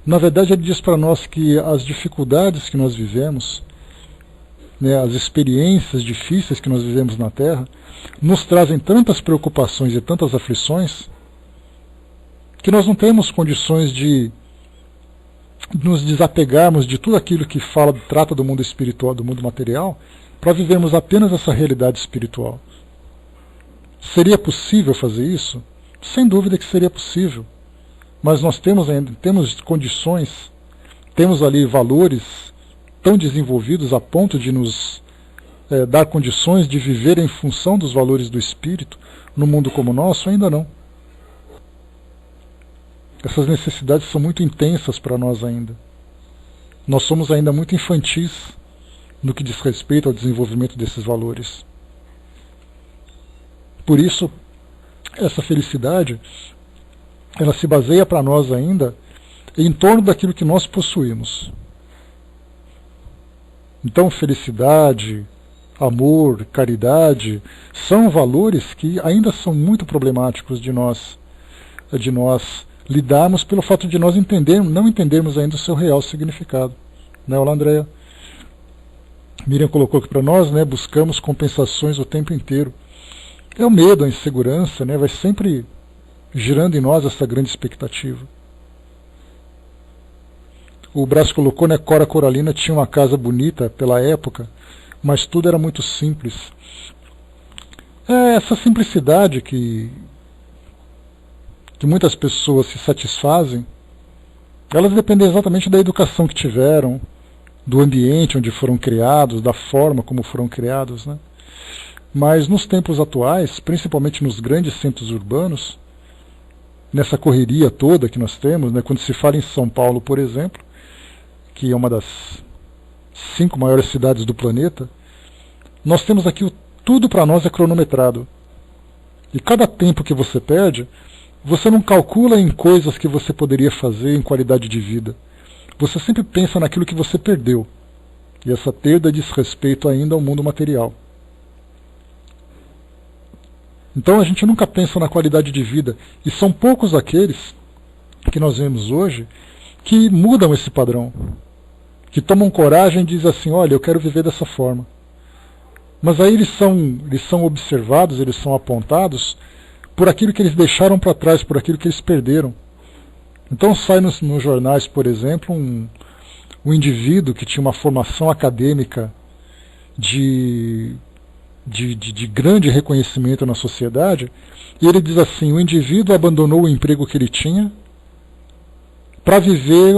Na verdade, ele diz para nós que as dificuldades que nós vivemos, né, as experiências difíceis que nós vivemos na Terra, nos trazem tantas preocupações e tantas aflições que nós não temos condições de nos desapegarmos de tudo aquilo que trata do mundo espiritual, do mundo material, para vivermos apenas essa realidade espiritual. Seria possível fazer isso? Sem dúvida que seria possível. Mas nós temos condições, temos ali valores tão desenvolvidos a ponto de nos dar condições de viver em função dos valores do espírito no mundo como o nosso? Ainda não. Essas necessidades são muito intensas para nós ainda. Nós somos ainda muito infantis no que diz respeito ao desenvolvimento desses valores. Por isso, essa felicidade, ela se baseia para nós ainda em torno daquilo que nós possuímos. Então, felicidade, amor, caridade, são valores que ainda são muito problemáticos de nós lidarmos, pelo fato de nós não entendermos ainda o seu real significado. Né, olá, Andréia? Miriam colocou aqui para nós, né, buscamos compensações o tempo inteiro. É o medo, a insegurança, né, vai sempre girando em nós essa grande expectativa. O Brás colocou, né, Cora Coralina tinha uma casa bonita pela época, mas tudo era muito simples. Essa simplicidade que muitas pessoas se satisfazem, elas dependem exatamente da educação que tiveram, do ambiente onde foram criados, da forma como foram criados, né? Mas nos tempos atuais, principalmente nos grandes centros urbanos, nessa correria toda que nós temos, né, quando se fala em São Paulo, por exemplo, que é uma das 5 maiores cidades do planeta, nós temos aqui tudo para nós é cronometrado. E cada tempo que você perde, você não calcula em coisas que você poderia fazer em qualidade de vida. Você sempre pensa naquilo que você perdeu. E essa perda diz respeito ainda ao mundo material. Então a gente nunca pensa na qualidade de vida. E são poucos aqueles que nós vemos hoje que mudam esse padrão. Que tomam coragem e dizem assim, olha, eu quero viver dessa forma. Mas aí eles são observados, eles são apontados por aquilo que eles deixaram para trás, por aquilo que eles perderam. Então sai nos jornais, por exemplo, um indivíduo que tinha uma formação acadêmica de grande reconhecimento na sociedade, e ele diz assim, o indivíduo abandonou o emprego que ele tinha para viver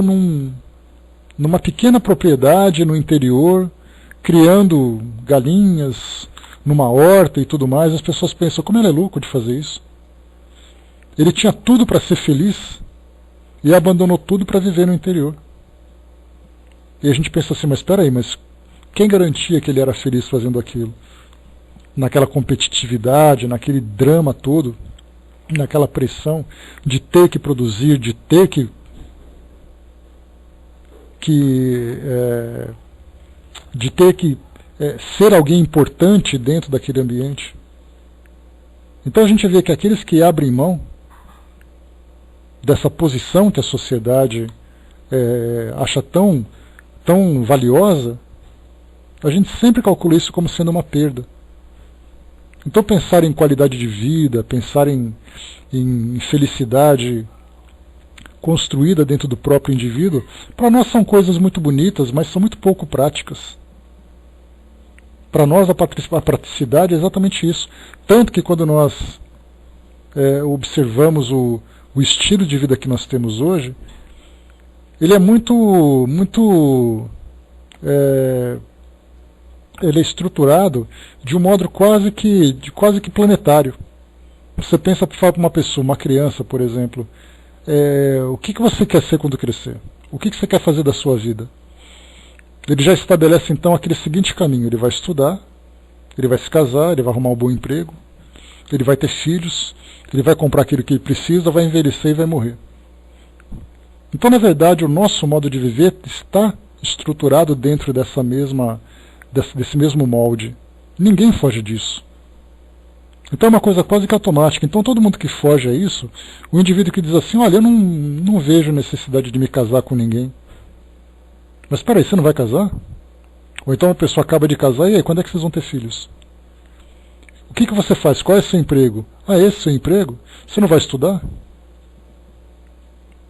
numa pequena propriedade no interior, criando galinhas, numa horta e tudo mais. As pessoas pensam, como ele é louco de fazer isso? Ele tinha tudo para ser feliz e abandonou tudo para viver no interior. E a gente pensa assim, mas espera aí, mas quem garantia que ele era feliz fazendo aquilo? Naquela competitividade, naquele drama todo, naquela pressão de ter que produzir, de ter que ser alguém importante dentro daquele ambiente. Então a gente vê que aqueles que abrem mão dessa posição que a sociedade acha tão valiosa, a gente sempre calcula isso como sendo uma perda. Então pensar em qualidade de vida, pensar em felicidade construída dentro do próprio indivíduo, para nós são coisas muito bonitas, mas são muito pouco práticas. Para nós a praticidade é exatamente isso. Tanto que quando nós observamos o estilo de vida que nós temos hoje, ele é ele é estruturado de um modo quase que planetário. Você pensa, fala para uma pessoa, uma criança, por exemplo, o que você quer ser quando crescer? O que você quer fazer da sua vida? Ele já estabelece então aquele seguinte caminho: ele vai estudar, ele vai se casar, ele vai arrumar um bom emprego, ele vai ter filhos, ele vai comprar aquilo que ele precisa, vai envelhecer e vai morrer. Então, na verdade, o nosso modo de viver está estruturado dentro desse mesmo molde. Ninguém foge disso. Então é uma coisa quase que automática. Então todo mundo que foge a isso, o indivíduo que diz assim, olha, eu não vejo necessidade de me casar com ninguém. Mas espera aí, você não vai casar? Ou então a pessoa acaba de casar, e aí, quando é que vocês vão ter filhos? O que você faz? Qual é o seu emprego? Ah, esse é o seu emprego? Você não vai estudar?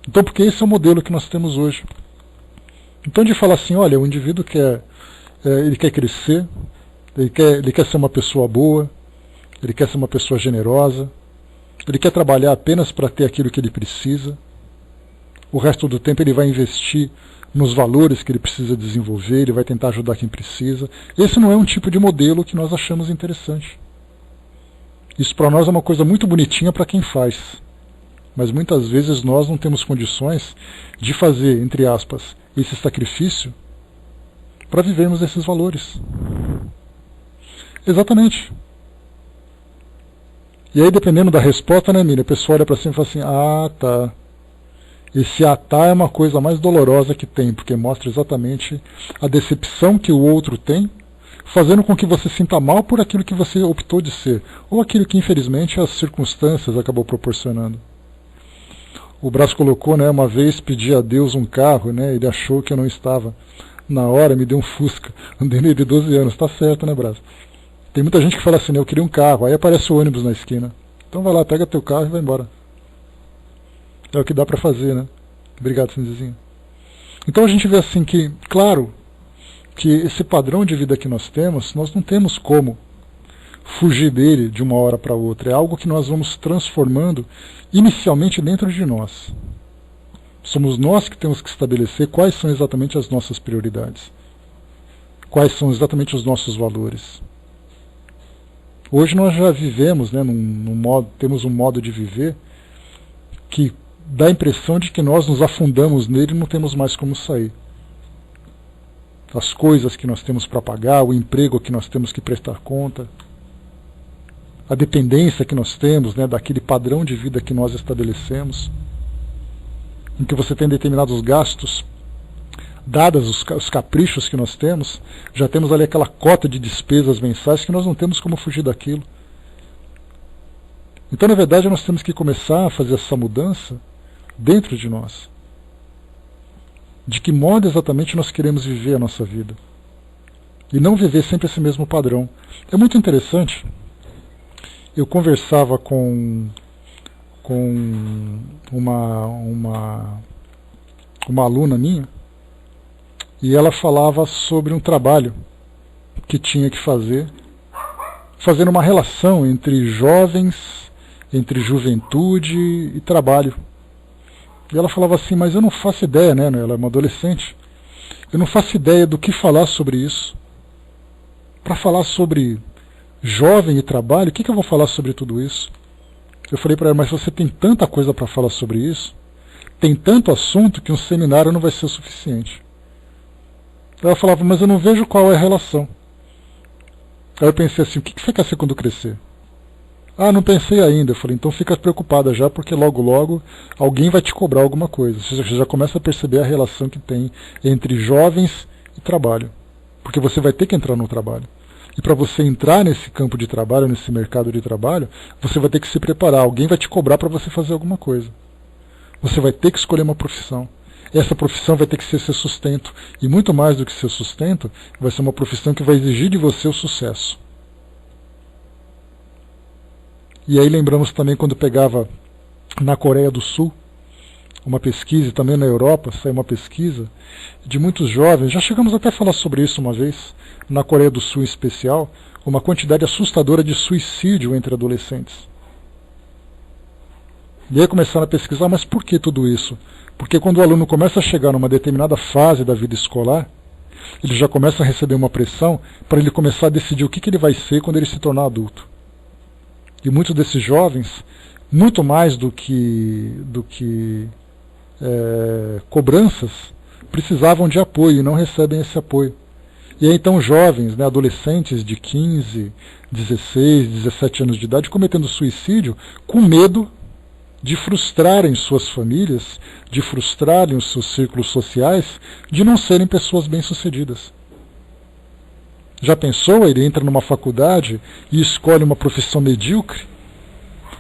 Então, porque esse é o modelo que nós temos hoje. Então, de falar assim, olha, o indivíduo ele quer crescer, ele quer ser uma pessoa boa, ele quer ser uma pessoa generosa, ele quer trabalhar apenas para ter aquilo que ele precisa, o resto do tempo ele vai investir nos valores que ele precisa desenvolver, ele vai tentar ajudar quem precisa. Esse não é um tipo de modelo que nós achamos interessante. Isso para nós é uma coisa muito bonitinha para quem faz. Mas muitas vezes nós não temos condições de fazer, entre aspas, esse sacrifício para vivermos esses valores. Exatamente. E aí, dependendo da resposta, né, Miriam, a pessoa olha para cima e fala assim, ah, tá. Esse tá é uma coisa mais dolorosa que tem, porque mostra exatamente a decepção que o outro tem, fazendo com que você sinta mal por aquilo que você optou de ser, ou aquilo que, infelizmente, as circunstâncias acabou proporcionando. O Brás colocou, né, uma vez pedi a Deus um carro, né, ele achou que eu não estava. Na hora me deu um Fusca, andei nele de 12 anos, tá certo, né, Brás? Tem muita gente que fala assim, né, eu queria um carro, aí aparece o ônibus na esquina. Então vai lá, pega teu carro e vai embora. É o que dá para fazer, né? Obrigado, Cinzizinho. Então a gente vê assim que, claro, que esse padrão de vida que nós não temos como fugir dele de uma hora para outra. É algo que nós vamos transformando inicialmente dentro de nós. Somos nós que temos que estabelecer quais são exatamente as nossas prioridades. Quais são exatamente os nossos valores. Hoje nós já vivemos, né, temos um modo de viver que dá a impressão de que nós nos afundamos nele e não temos mais como sair. As coisas que nós temos para pagar, o emprego que nós temos que prestar conta, a dependência que nós temos, né, daquele padrão de vida que nós estabelecemos, em que você tem determinados gastos, dados os caprichos que nós temos, já temos ali aquela cota de despesas mensais que nós não temos como fugir daquilo. Então, na verdade, nós temos que começar a fazer essa mudança dentro de nós. De que modo exatamente nós queremos viver a nossa vida. E não viver sempre esse mesmo padrão. É muito interessante. Eu conversava com uma aluna minha, e ela falava sobre um trabalho que tinha que fazer, fazendo uma relação entre jovens, entre juventude e trabalho. E ela falava assim, mas eu não faço ideia, né? Ela é uma adolescente. Eu não faço ideia do que falar sobre isso. Para falar sobre jovem e trabalho, o que eu vou falar sobre tudo isso? Eu falei para ela, mas você tem tanta coisa para falar sobre isso, tem tanto assunto que um seminário não vai ser o suficiente. Ela falava, mas eu não vejo qual é a relação. Aí eu pensei assim, o que você quer ser quando crescer? Ah, não pensei ainda. Eu falei, então fica preocupada já, porque logo logo alguém vai te cobrar alguma coisa. Você já começa a perceber a relação que tem entre jovens e trabalho. Porque você vai ter que entrar no trabalho. E para você entrar nesse campo de trabalho, nesse mercado de trabalho, você vai ter que se preparar. Alguém vai te cobrar para você fazer alguma coisa. Você vai ter que escolher uma profissão. Essa profissão vai ter que ser seu sustento. E muito mais do que seu sustento, vai ser uma profissão que vai exigir de você o sucesso. E aí lembramos também quando pegava na Coreia do Sul, uma pesquisa, e também na Europa, saiu uma pesquisa de muitos jovens, já chegamos até a falar sobre isso uma vez, na Coreia do Sul em especial, uma quantidade assustadora de suicídio entre adolescentes. E aí começaram a pesquisar, mas por que tudo isso? Porque quando o aluno começa a chegar numa determinada fase da vida escolar, ele já começa a receber uma pressão para ele começar a decidir o que ele vai ser quando ele se tornar adulto. E muitos desses jovens, muito mais do que cobranças, precisavam de apoio e não recebem esse apoio. E aí então jovens, né, adolescentes de 15, 16, 17 anos de idade cometendo suicídio com medo de frustrarem suas famílias, de frustrarem os seus círculos sociais, de não serem pessoas bem-sucedidas. Já pensou? Ele entra numa faculdade e escolhe uma profissão medíocre?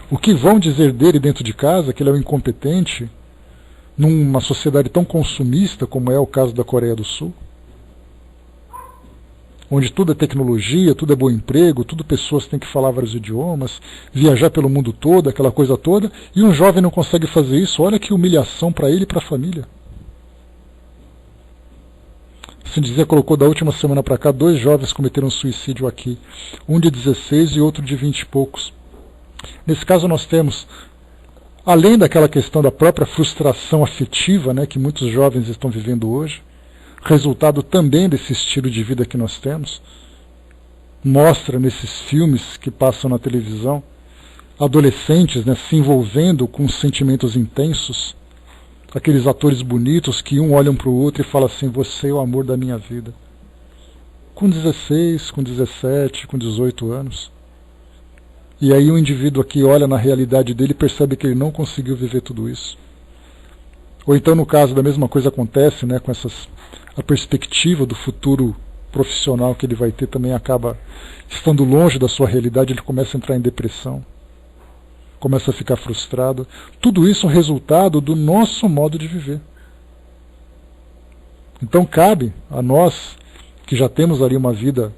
O que vão dizer dele dentro de casa, que ele é um incompetente, numa sociedade tão consumista como é o caso da Coreia do Sul? Onde tudo é tecnologia, tudo é bom emprego, tudo pessoas têm que falar vários idiomas, viajar pelo mundo todo, aquela coisa toda, e um jovem não consegue fazer isso. Olha que humilhação para ele e para a família. Cinzia colocou da última semana para cá, 2 jovens cometeram suicídio aqui, um de 16 e outro de 20 e poucos. Nesse caso nós temos, além daquela questão da própria frustração afetiva, né, que muitos jovens estão vivendo hoje, resultado também desse estilo de vida que nós temos, mostra nesses filmes que passam na televisão, adolescentes, né, se envolvendo com sentimentos intensos, aqueles atores bonitos que um olham para o outro e falam assim, você é o amor da minha vida. Com 16, com 17, com 18 anos. E aí o indivíduo aqui olha na realidade dele e percebe que ele não conseguiu viver tudo isso. Ou então no caso da mesma coisa acontece, né, com a perspectiva do futuro profissional que ele vai ter também acaba estando longe da sua realidade, ele começa a entrar em depressão, começa a ficar frustrado. Tudo isso é um resultado do nosso modo de viver. Então cabe a nós, que já temos ali uma vida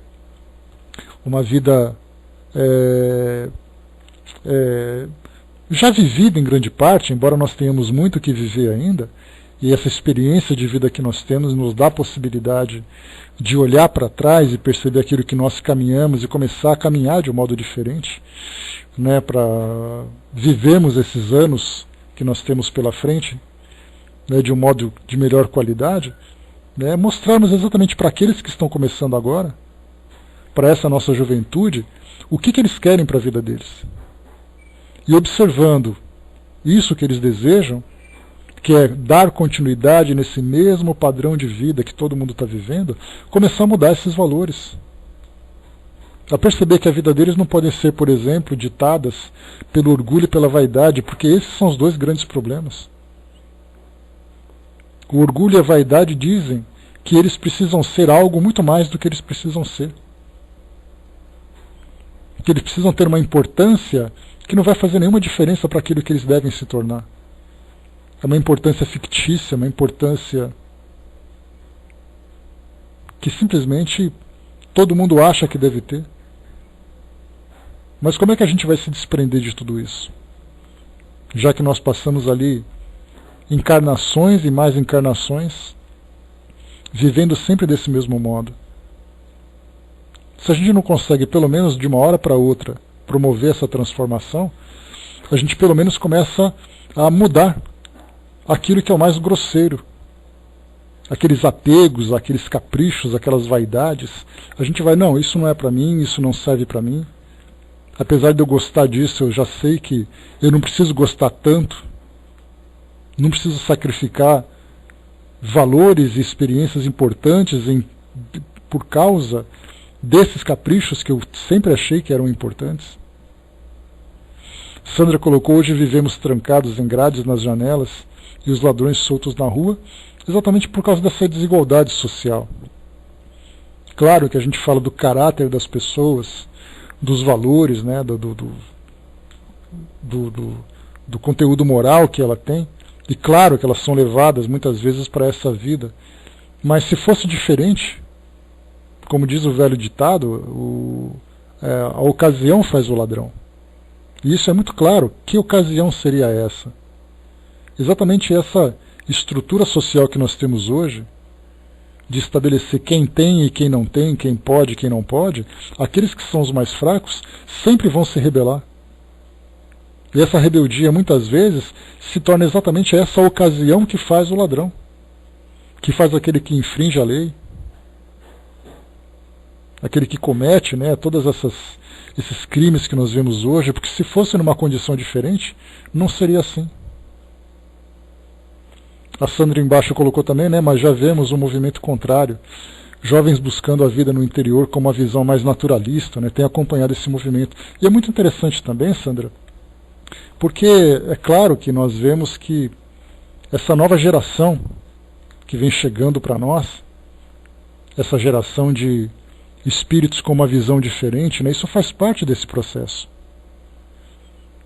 já vivida em grande parte, embora nós tenhamos muito que viver ainda, e essa experiência de vida que nós temos nos dá a possibilidade de olhar para trás e perceber aquilo que nós caminhamos e começar a caminhar de um modo diferente, né, para vivermos esses anos que nós temos pela frente, né, de um modo de melhor qualidade, né, mostrarmos exatamente para aqueles que estão começando agora, para essa nossa juventude, o que eles querem para a vida deles. E observando isso que eles desejam, que é dar continuidade nesse mesmo padrão de vida que todo mundo está vivendo, começar a mudar esses valores. A perceber que a vida deles não pode ser, por exemplo, ditadas pelo orgulho e pela vaidade, porque esses são os 2 grandes problemas. O orgulho e a vaidade dizem que eles precisam ser algo muito mais do que eles precisam ser. Que eles precisam ter uma importância que não vai fazer nenhuma diferença para aquilo que eles devem se tornar. É uma importância fictícia, uma importância que simplesmente todo mundo acha que deve ter. Mas como é que a gente vai se desprender de tudo isso? Já que nós passamos ali encarnações e mais encarnações, vivendo sempre desse mesmo modo. Se a gente não consegue, pelo menos de uma hora para outra, promover essa transformação, a gente pelo menos começa a mudar aquilo que é o mais grosseiro. Aqueles apegos, aqueles caprichos, aquelas vaidades. A gente vai, não, isso não é para mim, isso não serve para mim. Apesar de eu gostar disso, eu já sei que eu não preciso gostar tanto. Não preciso sacrificar valores e experiências importantes por causa desses caprichos que eu sempre achei que eram importantes. Sandra colocou, hoje vivemos trancados em grades nas janelas e os ladrões soltos na rua, exatamente por causa dessa desigualdade social. Claro que a gente fala do caráter das pessoas, dos valores, né, do conteúdo moral que ela tem, e claro que elas são levadas muitas vezes para essa vida. Mas se fosse diferente, como diz o velho ditado, a ocasião faz o ladrão. E isso é muito claro. Que ocasião seria essa? Exatamente essa estrutura social que nós temos hoje, de estabelecer quem tem e quem não tem, quem pode e quem não pode, aqueles que são os mais fracos sempre vão se rebelar. E essa rebeldia, muitas vezes, se torna exatamente essa ocasião que faz o ladrão, que faz aquele que infringe a lei, aquele que comete, né, todas esses crimes que nós vemos hoje, porque se fosse numa condição diferente, não seria assim. A Sandra embaixo colocou também, né, mas já vemos um movimento contrário, jovens buscando a vida no interior com uma visão mais naturalista, né, tem acompanhado esse movimento. E é muito interessante também, Sandra, porque é claro que nós vemos que essa nova geração que vem chegando para nós, essa geração de espíritos com uma visão diferente, né, isso faz parte desse processo.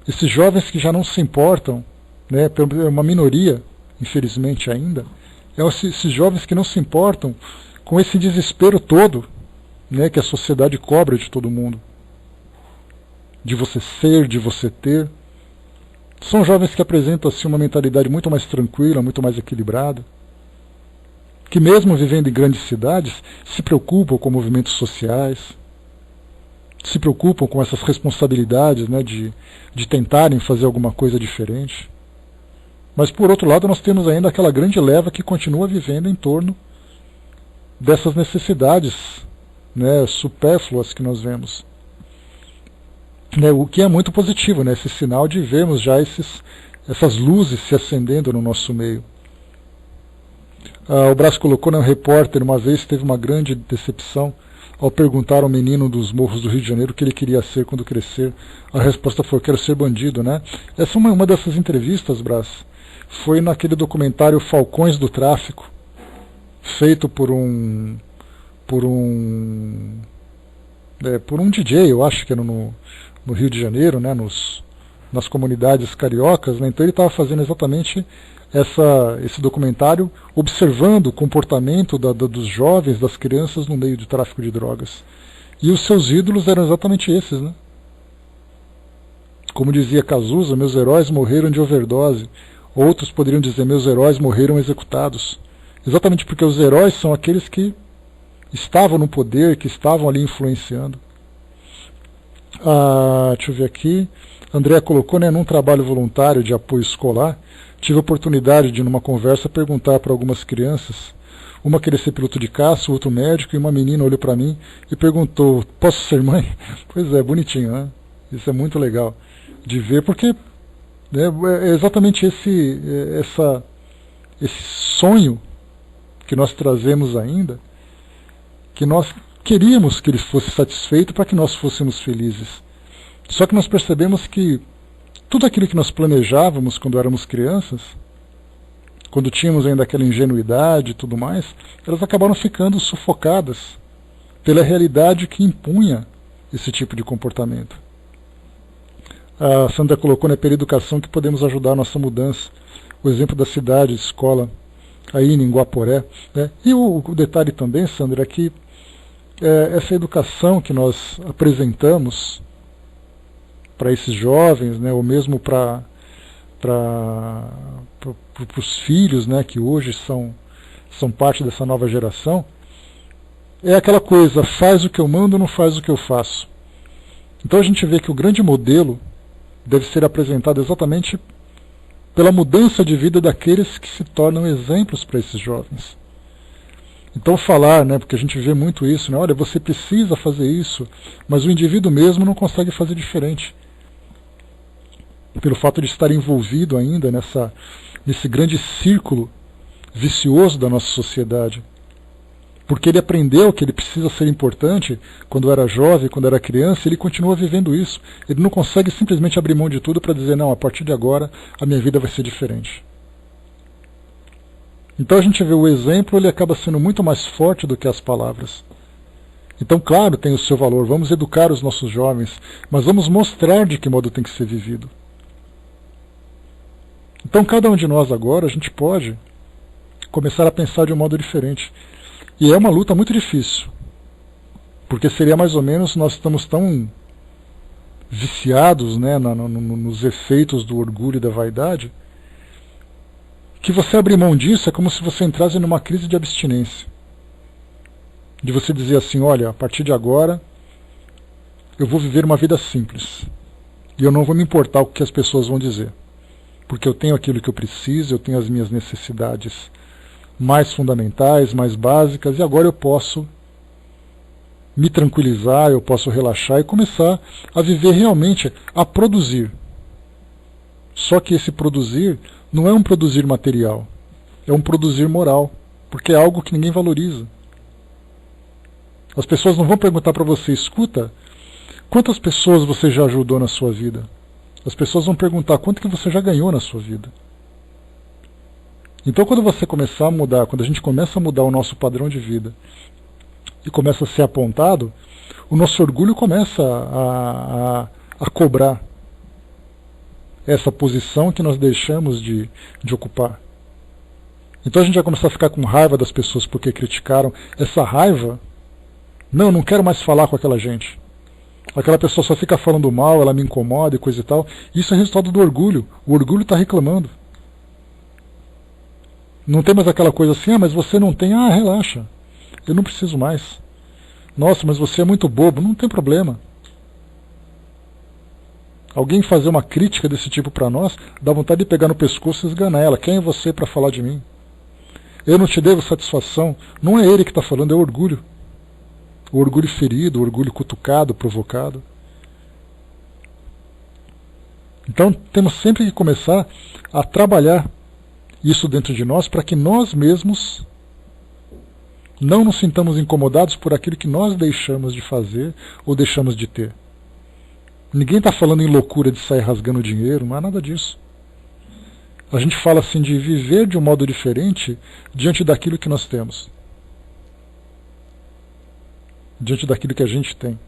Esses jovens que já não se importam, né, é uma minoria, infelizmente ainda, esses jovens que não se importam com esse desespero todo, né, que a sociedade cobra de todo mundo. De você ser, de você ter. São jovens que apresentam assim, uma mentalidade muito mais tranquila, muito mais equilibrada, que mesmo vivendo em grandes cidades, se preocupam com movimentos sociais, se preocupam com essas responsabilidades, né, de tentarem fazer alguma coisa diferente. Mas, por outro lado, nós temos ainda aquela grande leva que continua vivendo em torno dessas necessidades, né, supérfluas que nós vemos. Né, o que é muito positivo, né, esse sinal de vermos já essas luzes se acendendo no nosso meio. O Brás colocou, né, um repórter uma vez teve uma grande decepção ao perguntar ao menino dos morros do Rio de Janeiro o que ele queria ser quando crescer. A resposta foi: quero ser bandido, né? Essa é uma dessas entrevistas, Brás, foi naquele documentário Falcões do Tráfico, feito por um DJ, eu acho que era no Rio de Janeiro, né, nas comunidades cariocas, né? Então ele estava fazendo exatamente esse documentário, observando o comportamento dos jovens, das crianças no meio de tráfico de drogas. E os seus ídolos eram exatamente esses, né? Como dizia Cazuza, meus heróis morreram de overdose. Outros poderiam dizer, meus heróis morreram executados. Exatamente porque os heróis são aqueles que estavam no poder, que estavam ali influenciando. Deixa eu ver aqui. André colocou, né, num trabalho voluntário de apoio escolar, tive a oportunidade de, numa conversa, perguntar para algumas crianças. Uma queria ser piloto de caça, o outro médico, e uma menina olhou para mim e perguntou, posso ser mãe? Pois é, bonitinho, né? Isso é muito legal de ver, porque é exatamente esse sonho que nós trazemos ainda, que nós queríamos que ele fosse satisfeito para que nós fôssemos felizes. Só que nós percebemos que tudo aquilo que nós planejávamos quando éramos crianças, quando tínhamos ainda aquela ingenuidade e tudo mais, elas acabaram ficando sufocadas pela realidade que impunha esse tipo de comportamento. A Sandra colocou, né, pela educação que podemos ajudar a nossa mudança. O exemplo da cidade, escola, aí em Guaporé, né? E o detalhe também, Sandra, é que essa educação que nós apresentamos para esses jovens, né, ou mesmo para os filhos, né, que hoje são parte dessa nova geração, é aquela coisa, faz o que eu mando, não faz o que eu faço. Então a gente vê que o grande modelo deve ser apresentado exatamente pela mudança de vida daqueles que se tornam exemplos para esses jovens. Então falar, né, porque a gente vê muito isso, né, olha, você precisa fazer isso, mas o indivíduo mesmo não consegue fazer diferente. Pelo fato de estar envolvido ainda nesse grande círculo vicioso da nossa sociedade. Porque ele aprendeu que ele precisa ser importante quando era jovem, quando era criança, e ele continua vivendo isso. Ele não consegue simplesmente abrir mão de tudo para dizer, não, a partir de agora a minha vida vai ser diferente. Então a gente vê o exemplo, ele acaba sendo muito mais forte do que as palavras. Então, claro, tem o seu valor, vamos educar os nossos jovens, mas vamos mostrar de que modo tem que ser vivido. Então, cada um de nós agora, a gente pode começar a pensar de um modo diferente. E é uma luta muito difícil, porque seria mais ou menos, nós estamos tão viciados, né, nos efeitos do orgulho e da vaidade, que você abrir mão disso é como se você entrasse numa crise de abstinência. De você dizer assim, olha, a partir de agora eu vou viver uma vida simples. E eu não vou me importar o que as pessoas vão dizer. Porque eu tenho aquilo que eu preciso, eu tenho as minhas necessidades mais fundamentais, mais básicas, e agora eu posso me tranquilizar, eu posso relaxar e começar a viver realmente, a produzir. Só que esse produzir não é um produzir material, é um produzir moral, porque é algo que ninguém valoriza. As pessoas não vão perguntar para você, escuta, quantas pessoas você já ajudou na sua vida? As pessoas vão perguntar, quanto que você já ganhou na sua vida? Então quando você começar a mudar, quando a gente começa a mudar o nosso padrão de vida, e começa a ser apontado, o nosso orgulho começa a cobrar essa posição que nós deixamos de ocupar. Então a gente vai começar a ficar com raiva das pessoas porque criticaram. Essa raiva, não quero mais falar com aquela gente. Aquela pessoa só fica falando mal, ela me incomoda e coisa e tal. Isso é resultado do orgulho. O orgulho está reclamando. Não tem mais aquela coisa assim, mas você não tem, relaxa. Eu não preciso mais. Nossa, mas você é muito bobo. Não tem problema. Alguém fazer uma crítica desse tipo para nós, dá vontade de pegar no pescoço e esganar ela. Quem é você para falar de mim? Eu não te devo satisfação. Não é ele que está falando, é o orgulho. O orgulho ferido, o orgulho cutucado, provocado. Então temos sempre que começar a trabalhar isso dentro de nós para que nós mesmos não nos sintamos incomodados por aquilo que nós deixamos de fazer ou deixamos de ter. Ninguém está falando em loucura de sair rasgando dinheiro, não é nada disso. A gente fala assim de viver de um modo diferente diante daquilo que nós temos. Diante daquilo que a gente tem.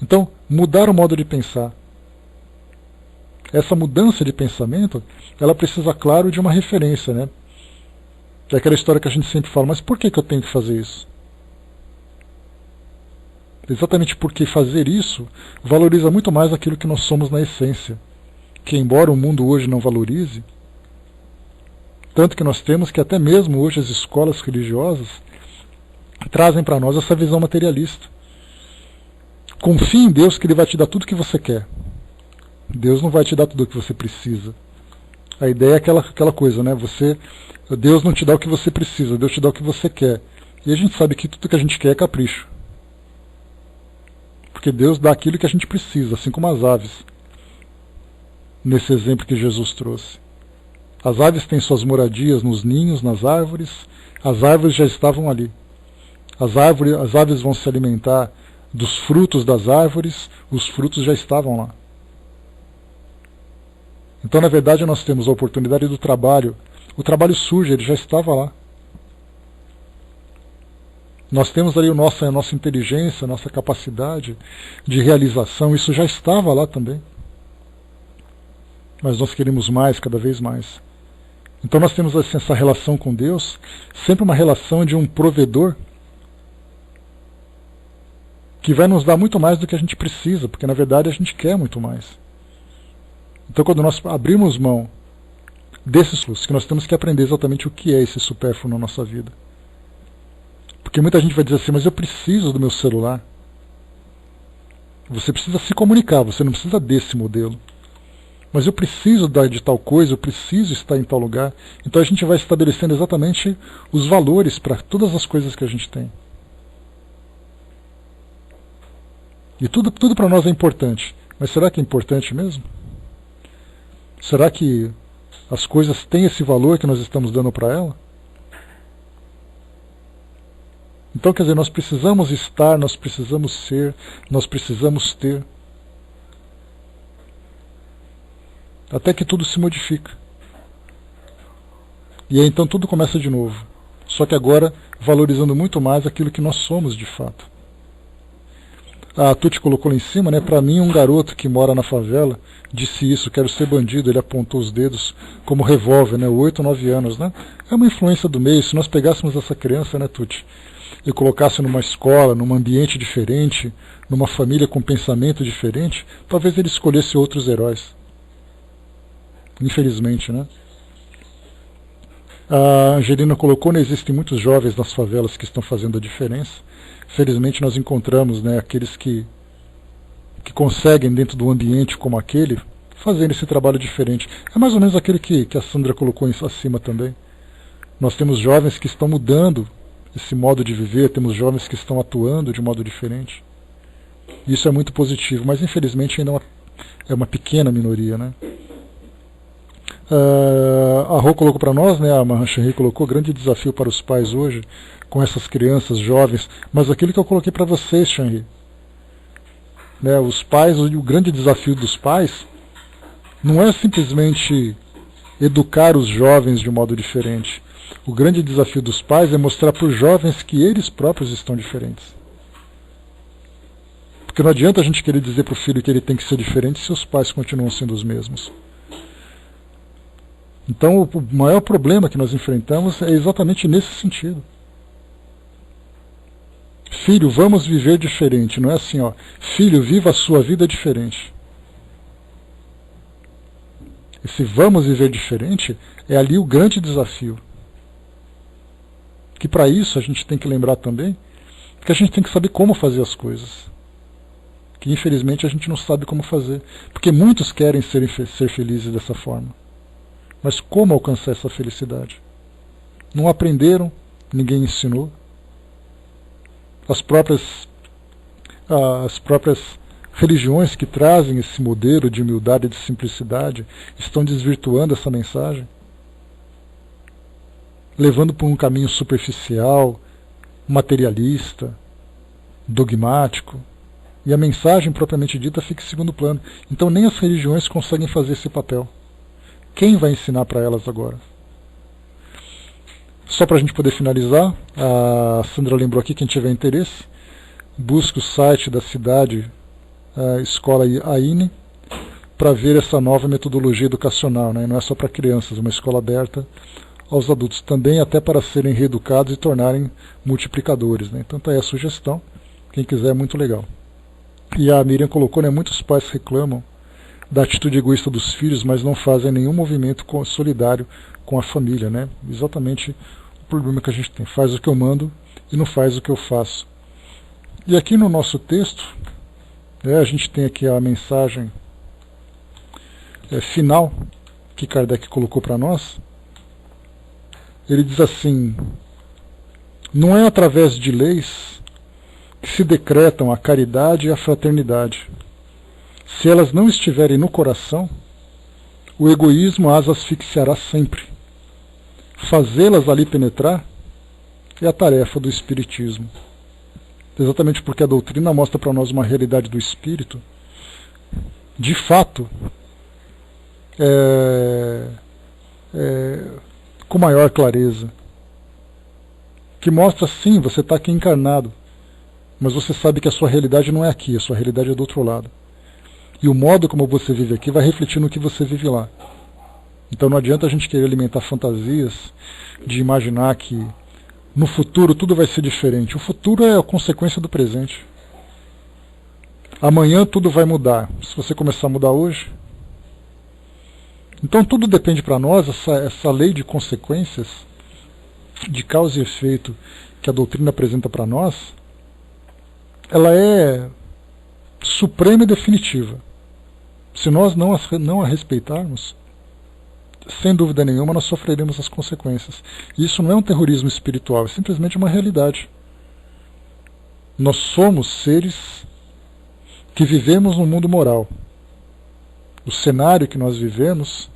Então, mudar o modo de pensar. Essa mudança de pensamento, ela precisa, claro, de uma referência, né? É aquela história que a gente sempre fala, mas por que eu tenho que fazer isso? Exatamente porque fazer isso valoriza muito mais aquilo que nós somos na essência. Que embora o mundo hoje não valorize, tanto que nós temos que até mesmo hoje as escolas religiosas trazem para nós essa visão materialista. Confie em Deus que Ele vai te dar tudo o que você quer. Deus não vai te dar tudo o que você precisa. A ideia é aquela coisa, né? Deus não te dá o que você precisa, Deus te dá o que você quer. E a gente sabe que tudo que a gente quer é capricho. Porque Deus dá aquilo que a gente precisa, assim como as aves. Nesse exemplo que Jesus trouxe. As aves têm suas moradias nos ninhos, nas árvores. As árvores já estavam ali. As aves vão se alimentar dos frutos das árvores, os frutos já estavam lá. Então, na verdade, nós temos a oportunidade do trabalho. O trabalho surge, ele já estava lá. Nós temos ali a nossa inteligência, a nossa capacidade de realização, isso já estava lá também. Mas nós queremos mais, cada vez mais. Então nós temos assim, essa relação com Deus, sempre uma relação de um provedor que vai nos dar muito mais do que a gente precisa, porque na verdade a gente quer muito mais. Então quando nós abrimos mão desses fluxos, que nós temos que aprender exatamente o que é esse supérfluo na nossa vida. Porque muita gente vai dizer assim, mas eu preciso do meu celular. Você precisa se comunicar, você não precisa desse modelo. Mas eu preciso de tal coisa, eu preciso estar em tal lugar. Então a gente vai estabelecendo exatamente os valores para todas as coisas que a gente tem. E tudo para nós é importante. Mas será que é importante mesmo? Será que as coisas têm esse valor que nós estamos dando para ela? Então, quer dizer, nós precisamos estar, nós precisamos ser, nós precisamos ter. Até que tudo se modifica. E aí então tudo começa de novo. só que agora valorizando muito mais aquilo que nós somos de fato. A Tuti colocou lá em cima, né? Para mim, um garoto que mora na favela disse isso: quero ser bandido. Ele apontou os dedos como revólver, né? 8 ou 9 anos, né? É uma influência do meio. Se nós pegássemos essa criança, né, Tuti, e colocasse numa escola, num ambiente diferente, numa família com pensamento diferente, talvez ele escolhesse outros heróis. Infelizmente, né? A Angelina colocou, né, existem muitos jovens nas favelas que estão fazendo a diferença. Felizmente nós encontramos, né, aqueles que conseguem, dentro de um ambiente como aquele, fazer esse trabalho diferente. É mais ou menos aquele que a Sandra colocou acima também. Nós temos jovens que estão mudando esse modo de viver, temos jovens que estão atuando de modo diferente. Isso é muito positivo, mas infelizmente ainda é uma pequena minoria, né? A Rô colocou para nós, né, a Mahanchanri colocou, grande desafio para os pais hoje, com essas crianças jovens, mas aquilo que eu coloquei para vocês, Chanri, né, os pais, o grande desafio dos pais não é simplesmente educar os jovens de um modo diferente. O grande desafio dos pais é mostrar para os jovens que eles próprios estão diferentes. Porque não adianta a gente querer dizer para o filho que ele tem que ser diferente se os pais continuam sendo os mesmos. Então o maior problema que nós enfrentamos é exatamente nesse sentido. Filho, vamos viver diferente. Não é assim, ó. Filho, viva a sua vida diferente. Esse vamos viver diferente é ali o grande desafio. Que para isso a gente tem que lembrar também que a gente tem que saber como fazer as coisas. Que infelizmente a gente não sabe como fazer. Porque muitos querem ser felizes dessa forma. Mas como alcançar essa felicidade? Não aprenderam, ninguém ensinou. As próprias religiões que trazem esse modelo de humildade e de simplicidade estão desvirtuando essa mensagem, levando por um caminho superficial, materialista, dogmático, e a mensagem propriamente dita fica em segundo plano. Então nem as religiões conseguem fazer esse papel. Quem vai ensinar para elas agora? Só para a gente poder finalizar, a Sandra lembrou aqui, quem tiver interesse, busque o site da cidade, a Escola AINE, para ver essa nova metodologia educacional, né? Não é só para crianças, é uma escola aberta aos adultos, também até para serem reeducados e tornarem multiplicadores, né? Então está aí a sugestão, quem quiser é muito legal. E a Miriam colocou, né, muitos pais reclamam da atitude egoísta dos filhos, mas não fazem nenhum movimento solidário com a família, né? Exatamente o problema que a gente tem. Faz o que eu mando e não faz o que eu faço. E aqui no nosso texto, a gente tem aqui a mensagem final que Kardec colocou para nós. Ele diz assim: não é através de leis que se decretam a caridade e a fraternidade. Se elas não estiverem no coração, o egoísmo as asfixiará sempre. Fazê-las ali penetrar é a tarefa do Espiritismo. Exatamente porque a doutrina mostra para nós uma realidade do Espírito, de fato, com maior clareza. Que mostra, sim, você está aqui encarnado, mas você sabe que a sua realidade não é aqui, a sua realidade é do outro lado. E o modo como você vive aqui vai refletir no que você vive lá. Então não adianta a gente querer alimentar fantasias de imaginar que no futuro tudo vai ser diferente. O futuro é a consequência do presente. Amanhã tudo vai mudar, se você começar a mudar hoje. Então tudo depende para nós, essa lei de consequências, de causa e efeito que a doutrina apresenta para nós, ela é suprema e definitiva. Se nós não a respeitarmos, sem dúvida nenhuma nós sofreremos as consequências. Isso não é um terrorismo espiritual, é simplesmente uma realidade. Nós somos seres que vivemos num mundo moral. O cenário que nós vivemos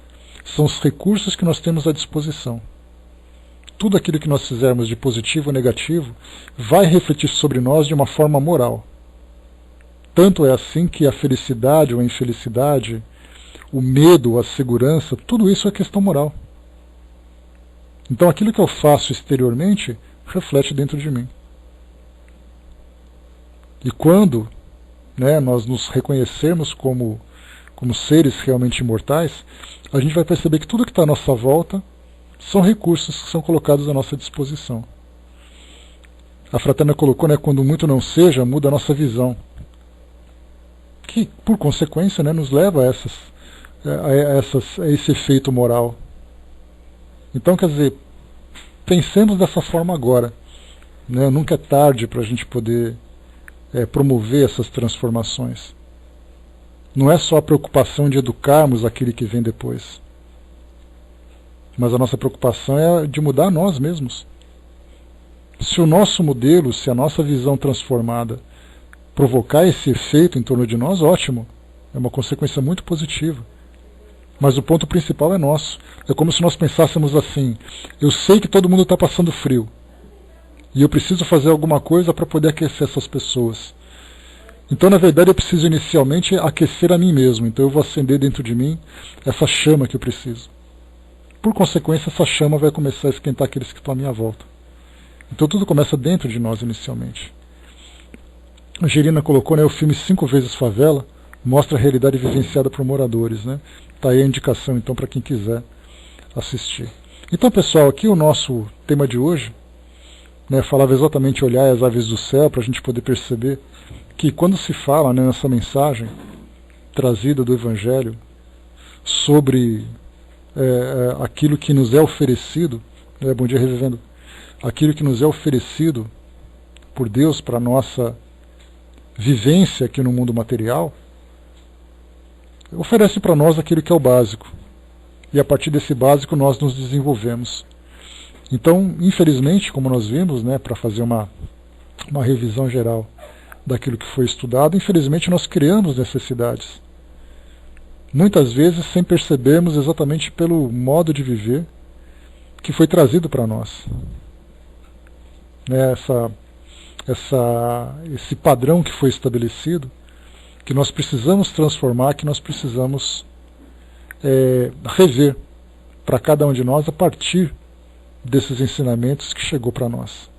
são os recursos que nós temos à disposição. Tudo aquilo que nós fizermos de positivo ou negativo vai refletir sobre nós de uma forma moral. Tanto é assim que a felicidade ou a infelicidade, o medo, a segurança, tudo isso é questão moral. Então aquilo que eu faço exteriormente reflete dentro de mim. E quando, né, nós nos reconhecermos como seres realmente imortais, a gente vai perceber que tudo que está à nossa volta são recursos que são colocados à nossa disposição. A Fraterna colocou, né, quando muito não seja, muda a nossa visão. Que, por consequência, né, nos leva a esse efeito moral. Então, quer dizer, pensemos dessa forma agora. Né, nunca é tarde para a gente poder promover essas transformações. Não é só a preocupação de educarmos aquele que vem depois, mas a nossa preocupação é de mudar nós mesmos. Se o nosso modelo, se a nossa visão transformada provocar esse efeito em torno de nós, ótimo, é uma consequência muito positiva. Mas o ponto principal é nosso. É como se nós pensássemos assim: eu sei que todo mundo está passando frio, e eu preciso fazer alguma coisa para poder aquecer essas pessoas. Então, na verdade, eu preciso inicialmente aquecer a mim mesmo. Então eu vou acender dentro de mim essa chama que eu preciso. Por consequência, essa chama vai começar a esquentar aqueles que estão à minha volta. Então tudo começa dentro de nós inicialmente. A Gerina colocou, né, o filme 5 vezes Favela, mostra a realidade vivenciada por moradores. Né? Tá aí a indicação, então, para quem quiser assistir. Então, pessoal, aqui o nosso tema de hoje, né, falava exatamente olhar as aves do céu, para a gente poder perceber que quando se fala, né, nessa mensagem trazida do Evangelho sobre aquilo que nos é oferecido, né, bom dia, revivendo, aquilo que nos é oferecido por Deus para a nossa vivência aqui no mundo material, oferece para nós aquilo que é o básico. E a partir desse básico nós nos desenvolvemos. Então, infelizmente, como nós vimos, né, para fazer uma revisão geral daquilo que foi estudado, infelizmente nós criamos necessidades. Muitas esse sem percebermos exatamente pelo modo de viver que foi trazido para nós. Né, esse padrão que foi estabelecido, que nós precisamos transformar, que nós precisamos rever para cada um de nós a partir desses ensinamentos que chegou para nós.